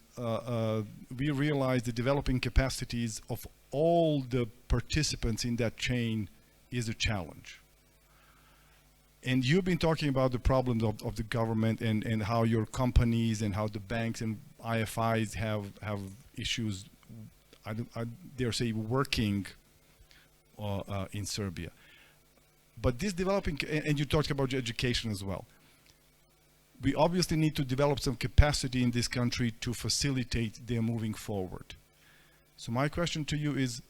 we realize the developing capacities of all the participants in that chain is a challenge. And you've been talking about the problems of the government and how your companies and how the banks and IFIs have issues, I dare say, working in Serbia. But this developing, and you talked about education as well. We obviously need to develop some capacity in this country to facilitate their moving forward. So my question to you is,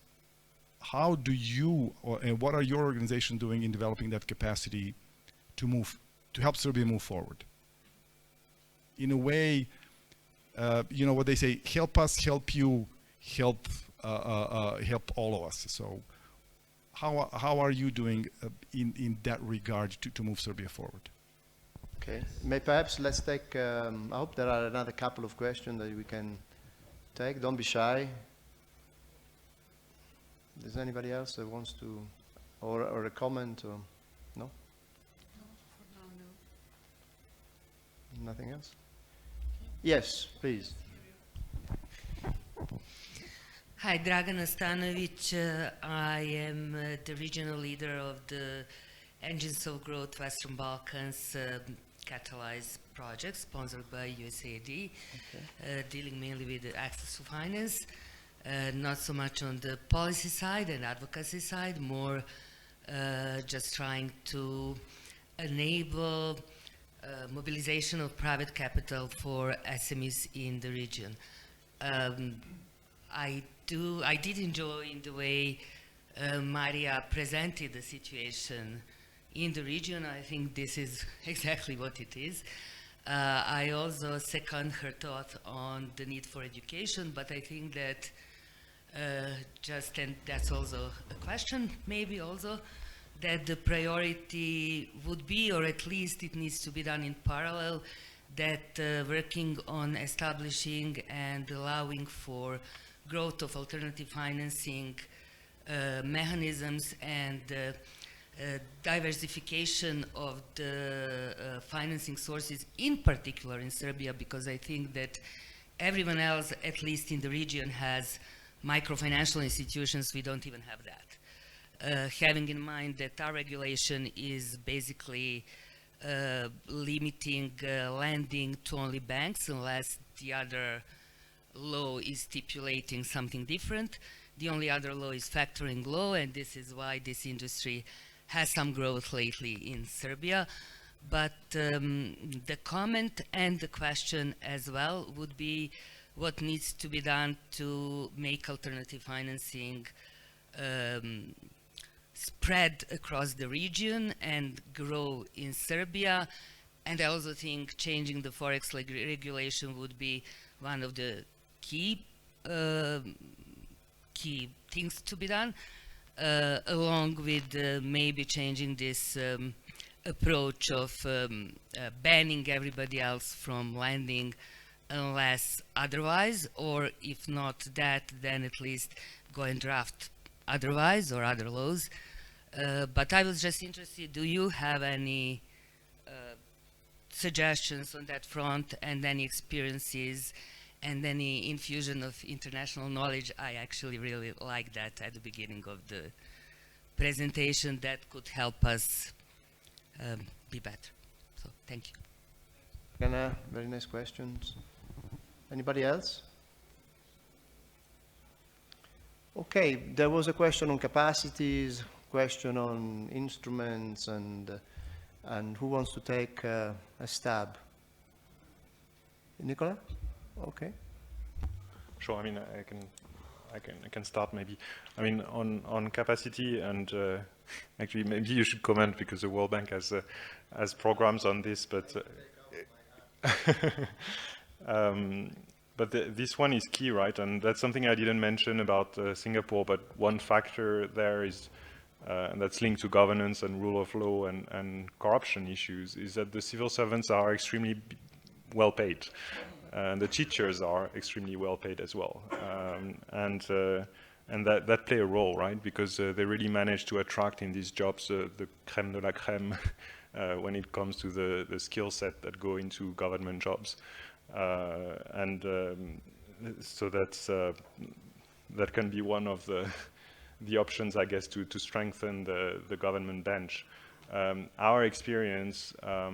how do you, and what are your organization doing in developing that capacity to help Serbia move forward? In a way, you know what they say, help us, help you, help all of us. So how are you doing in that regard to move Serbia forward? Okay, perhaps let's take, I hope there are another couple of questions that we can take. Don't be shy. Is there anybody else that wants to, or a comment, or no? No, for now, no. Nothing else? Yes, please. Hi, Dragana Stanovic. I am the regional leader of the Engines of Growth Western Balkans Catalyze project sponsored by USAID, dealing mainly with access to finance, not so much on the policy side and advocacy side, more just trying to enable mobilization of private capital for SMEs in the region. I did enjoy in the way Maria presented the situation in the region. I think this is exactly what it is. I also second her thought on the need for education, but I think that and that's also a question, maybe also, that the priority would be, or at least it needs to be done in parallel, that working on establishing and allowing for growth of alternative financing mechanisms and diversification of the financing sources, in particular in Serbia, because I think that everyone else, at least in the region, has microfinancial institutions. We don't even have that. Having in mind that our regulation is basically limiting lending to only banks unless the other law is stipulating something different. The only other law is factoring law, and this is why this industry has some growth lately in Serbia. But the comment and the question as well would be what needs to be done to make alternative financing spread across the region and grow in Serbia. And I also think changing the Forex regulation would be one of the key things to be done, along with maybe changing this approach of banning everybody else from lending unless otherwise, or if not that, then at least go and draft otherwise or other laws. But I was just interested, do you have any suggestions on that front and any experiences and any infusion of international knowledge. I actually really like that at the beginning of the presentation. That could help us be better. So thank you. Anna, very nice questions. Anybody else? Okay, there was a question on capacities, question on instruments, and who wants to take a stab? Nicola? Okay. Sure. I mean, I can start maybe. I mean, on capacity, and actually maybe you should comment because the World Bank has programs on this, but this one is key, right? And that's something I didn't mention about Singapore, but one factor there is, and that's linked to governance and rule of law and corruption issues, is that the civil servants are extremely well paid. And the teachers are extremely well paid as well. And that play a role, right? Because they really manage to attract in these jobs the crème de la crème when it comes to the skill set that go into government jobs. So that can be one of the options, I guess, to strengthen the government bench. Our experience, I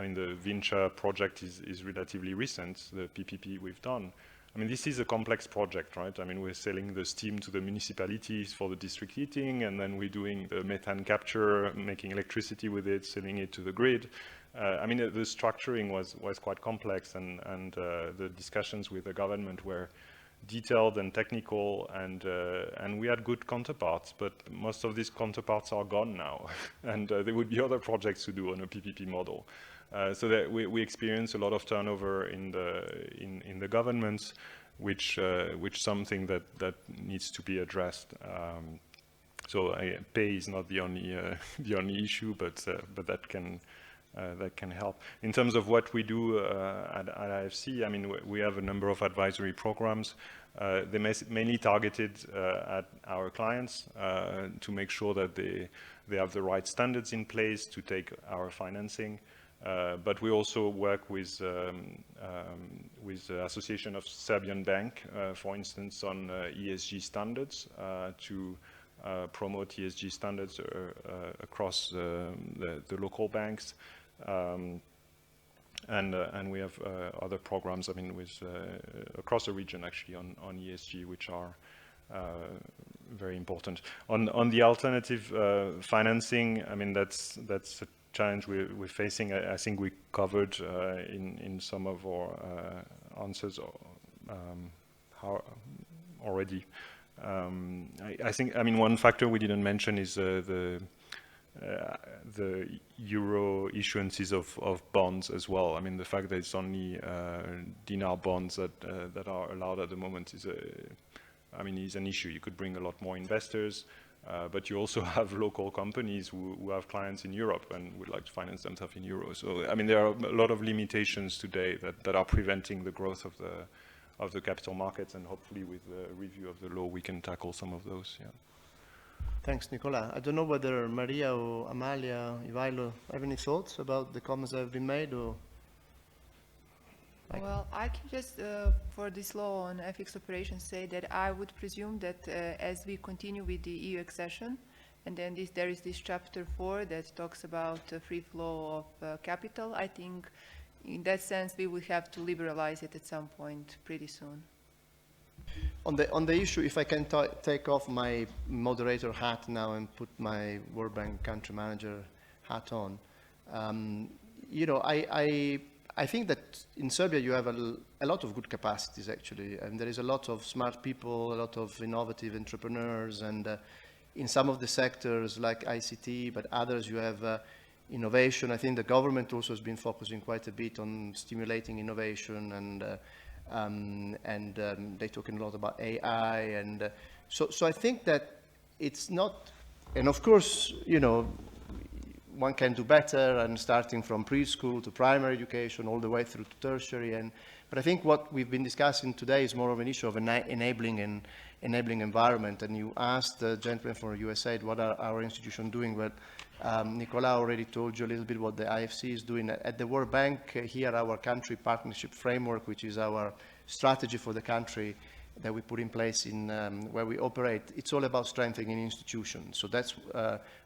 mean, the Vincha project is relatively recent, the PPP we've done. I mean, this is a complex project, right? I mean, we're selling the steam to the municipalities for the district heating, and then we're doing the methane capture, making electricity with it, selling it to the grid. I mean, the structuring was quite complex, and the discussions with the government were detailed and technical, and we had good counterparts, but most of these counterparts are gone now, and there would be other projects to do on a PPP model. So that we experience a lot of turnover in the governments, which something that needs to be addressed. So pay is not the only issue, but that can help. In terms of what we do at IFC, I mean, we have a number of advisory programs. They're mainly targeted at our clients to make sure that they have the right standards in place to take our financing. But we also work with the Association of Serbian Bank, for instance, on ESG standards to promote ESG standards across the local banks. And we have other programs, I mean, with across the region actually on ESG, which are very important. On the alternative financing, I mean, that's a challenge we're facing. I think we covered in some of our answers already. I think, I mean, one factor we didn't mention is the euro issuances of bonds as well. I mean, the fact that it's only dinar bonds that are allowed at the moment is an issue. You could bring a lot more investors, but you also have local companies who have clients in Europe and would like to finance themselves in euros. So, I mean, there are a lot of limitations today that are preventing the growth of the capital markets, and hopefully with the review of the law, we can tackle some of those. Yeah. Thanks, Nicola. I don't know whether Maria or Amalia, Ivailo, have any thoughts about the comments that have been made, or? Well, I can just, for this law on FX operations, say that I would presume that as we continue with the EU accession, and then there is this chapter 4 that talks about free flow of capital, I think in that sense we will have to liberalize it at some point pretty soon. On the issue, if I can take off my moderator hat now and put my World Bank country manager hat on, you know, I think that in Serbia you have a lot of good capacities actually, and there is a lot of smart people, a lot of innovative entrepreneurs, and in some of the sectors like ICT, but others you have innovation. I think the government also has been focusing quite a bit on stimulating innovation, and they're talking a lot about AI, and so I think that it's not, and of course, you know, one can do better, and starting from preschool to primary education all the way through to tertiary. But I think what we've been discussing today is more of an issue of enabling environment. And you asked the gentleman from USAID, what are our institutions doing? Well, Nicola already told you a little bit what the IFC is doing. At the World Bank, here our country partnership framework, which is our strategy for the country that we put in place in where we operate, it's all about strengthening institutions. So that's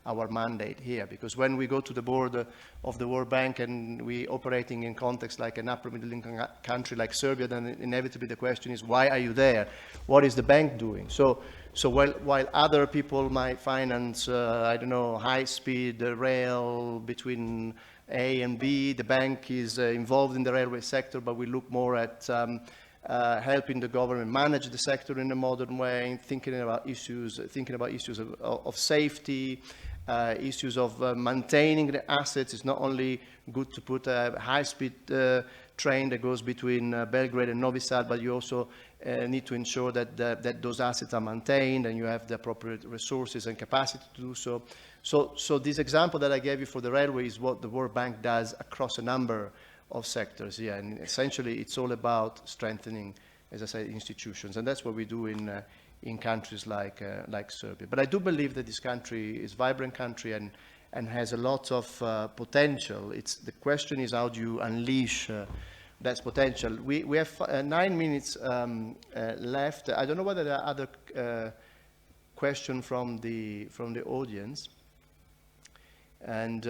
our mandate here, because when we go to the board of the World Bank and we operating in context like an upper middle income country like Serbia, then inevitably the question is, why are you there? What is the bank doing? So while other people might finance, I don't know, high-speed rail between A and B, the bank is involved in the railway sector, but we look more at helping the government manage the sector in a modern way, thinking about issues of safety, issues of maintaining the assets. It's not only good to put a high-speed train that goes between Belgrade and Novi Sad, but you also need to ensure that those assets are maintained and you have the appropriate resources and capacity to do so. So this example that I gave you for the railway is what the World Bank does across a number of sectors, yeah, and essentially it's all about strengthening, as I say, institutions, and that's what we do in countries like Serbia. But I do believe that this country is a vibrant country and has a lot of potential. The question is, how do you unleash that potential? We have 9 minutes left. I don't know whether there are other questions from the audience. And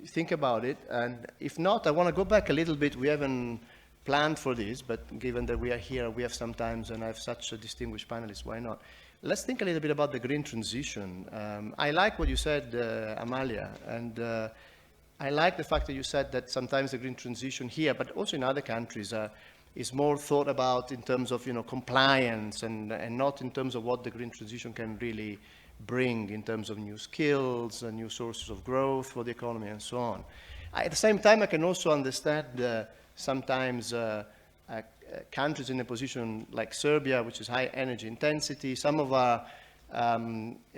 think about it, and if not, I want to go back a little bit. We haven't planned for this, but given that we are here, we have some time, and I have such a distinguished panelist, why not? Let's think a little bit about the green transition. I like what you said, Amalia, and I like the fact that you said that sometimes the green transition here, but also in other countries, is more thought about in terms of, compliance and not in terms of what the green transition can really bring in terms of new skills and new sources of growth for the economy and so on. At the same time, I can also understand sometimes countries in a position like Serbia, which is high energy intensity. Some of our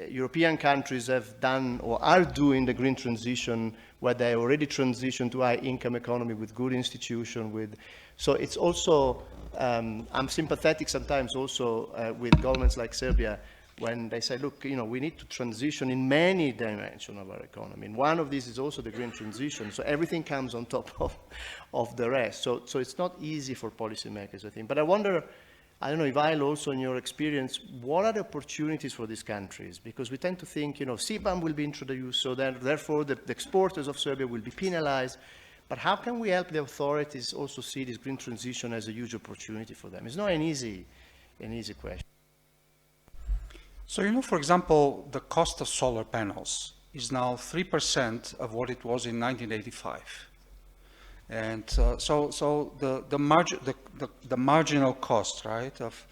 European countries have done or are doing the green transition where they already transitioned to high income economy with good institution. So it's also, I'm sympathetic sometimes also with governments like Serbia when they say, look, we need to transition in many dimensions of our economy. And one of these is also the green transition. So everything comes on top of the rest. So it's not easy for policymakers, I think. But I wonder, I don't know, Ivailo, also in your experience, what are the opportunities for these countries? Because we tend to think, CBAM will be introduced, so therefore the exporters of Serbia will be penalized. But how can we help the authorities also see this green transition as a huge opportunity for them? It's not an easy question. So, for example, the cost of solar panels is now 3% of what it was in 1985. And so the marginal cost, right, of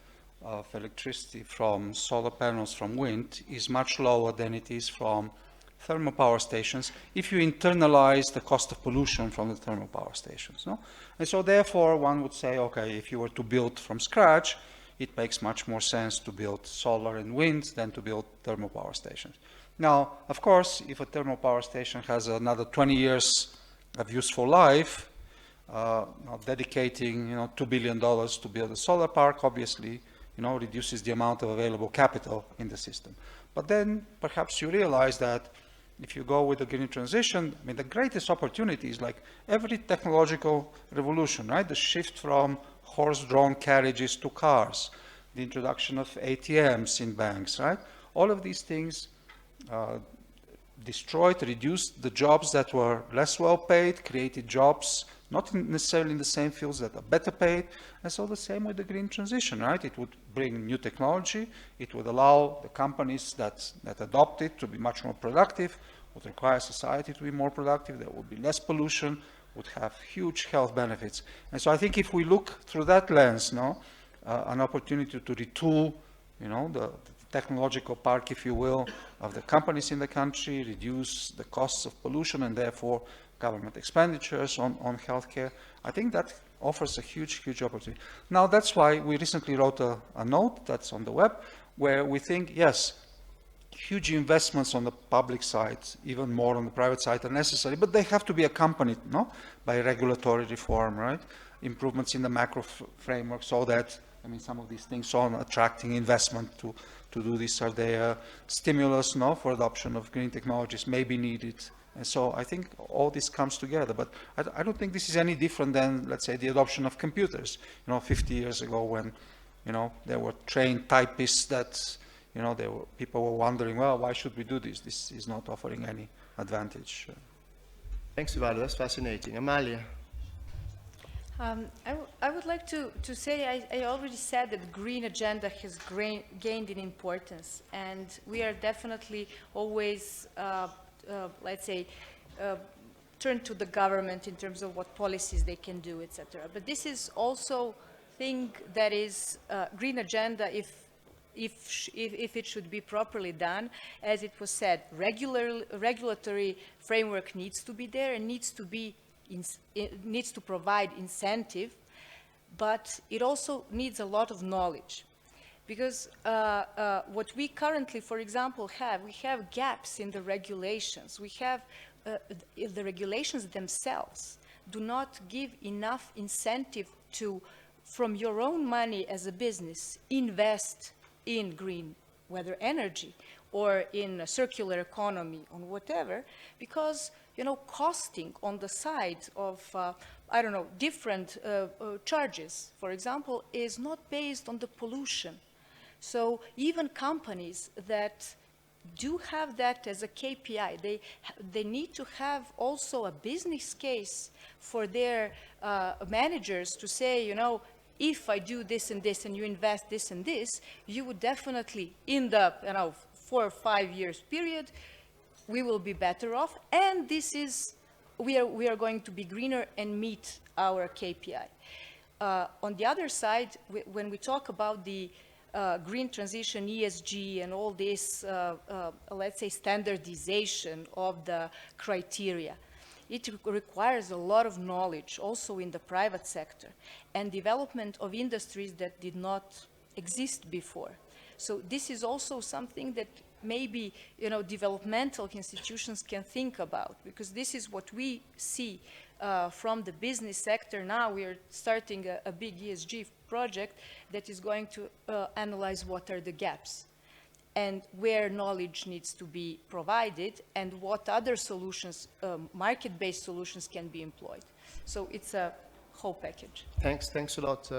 electricity from solar panels from wind is much lower than it is from thermal power stations if you internalize the cost of pollution from the thermal power stations. No? And so therefore one would say, okay, if you were to build from scratch, it makes much more sense to build solar and wind than to build thermal power stations. Now, of course, if a thermal power station has another 20 years of useful life, dedicating $2 billion to build a solar park obviously reduces the amount of available capital in the system. But then perhaps you realize that if you go with the green transition, the greatest opportunity is like every technological revolution, right? The shift from horse-drawn carriages to cars, the introduction of ATMs in banks, right? All of these things reduced the jobs that were less well paid, created jobs not necessarily in the same fields that are better paid. And so the same with the green transition, right? It would bring new technology. It would allow the companies that adopt it to be much more productive, would require society to be more productive. There would be less pollution, would have huge health benefits. And so I think if we look through that lens, an opportunity to retool, the technological park, if you will, of the companies in the country, reduce the costs of pollution and therefore government expenditures on healthcare, I think that offers a huge, huge opportunity. Now, that's why we recently wrote a note that's on the web where we think, yes, huge investments on the public side, even more on the private side are necessary, but they have to be accompanied, no, by regulatory reform, right? Improvements in the macro framework so that, I mean, some of these things on attracting investment to do this, are they stimulus, no, for adoption of green technologies may be needed. And so I think all this comes together, but I don't think this is any different than, let's say, the adoption of computers, 50 years ago when, there were trained typists that, people were wondering, well, why should we do this? This is not offering any advantage. Thanks, Ivaldo. That's fascinating. Amalia. I would like to say, I already said that the green agenda has gained in importance, and we are definitely always, let's say, turn to the government in terms of what policies they can do, etc. But this is also thing that is green agenda if it should be properly done. As it was said, regulatory framework needs to be there and needs to provide incentive, but it also needs a lot of knowledge. Because what we currently, for example, we have gaps in the regulations. We have, the regulations themselves do not give enough incentive to, from your own money as a business, invest in green, whether energy or in a circular economy or whatever, because, costing on the side of, different charges, for example, is not based on the pollution. So even companies that do have that as a KPI, they need to have also a business case for their managers to say, if I do this and this and you invest this and this, you would definitely, in the 4 or 5 years period, we will be better off, and this is, we are going to be greener and meet our KPI. On the other side, when we talk about the green transition, ESG, and all this, let's say, standardization of the criteria, it requires a lot of knowledge also in the private sector and development of industries that did not exist before. So this is also something that maybe, developmental institutions can think about, because this is what we see from the business sector. Now we are starting a big ESG project that is going to analyze what are the gaps and where knowledge needs to be provided and what other solutions, market-based solutions, can be employed. So it's a whole package. Thanks a lot,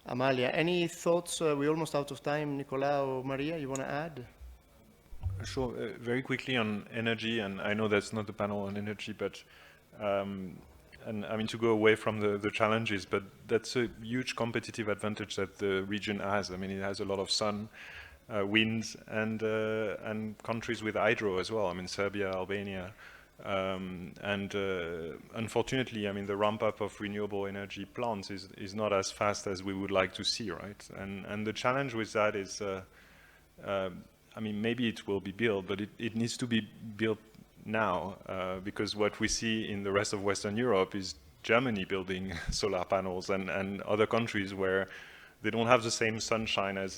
Amalia. Any thoughts? We're almost out of time. Nicola or Maria, you want to add? Sure. Very quickly on energy, and I know that's not the panel on energy, but and I mean to go away from the challenges, but that's a huge competitive advantage that the region has. I mean, it has a lot of sun, wind, and countries with hydro as well. I mean, Serbia, Albania, and unfortunately, I mean, the ramp up of renewable energy plants is not as fast as we would like to see, right? And the challenge with that is, I mean, maybe it will be built, but it needs to be built now, because what we see in the rest of Western Europe is Germany building solar panels and other countries where they don't have the same sunshine as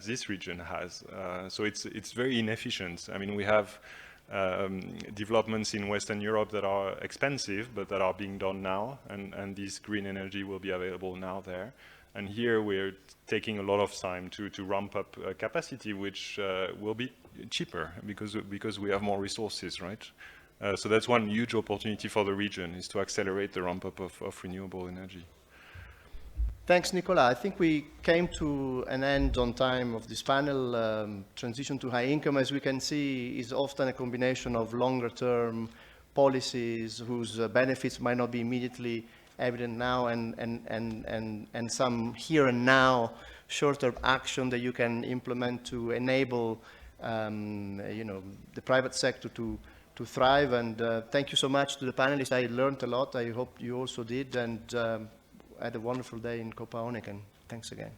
this region has. So it's very inefficient. I mean, we have developments in Western Europe that are expensive, but that are being done now, and this green energy will be available now there. And here we're taking a lot of time to ramp up capacity, which will be cheaper because we have more resources, right? So that's one huge opportunity for the region, is to accelerate the ramp up of renewable energy. Thanks, Nicola. I think we came to an end on time of this panel. Transition to high income, as we can see, is often a combination of longer-term policies whose benefits might not be immediately evident now, and some here and now short-term action that you can implement to enable the private sector to thrive. And thank you so much to the panelists. I learned a lot. I hope you also did, and had a wonderful day in Kopa Onneken. Thanks again.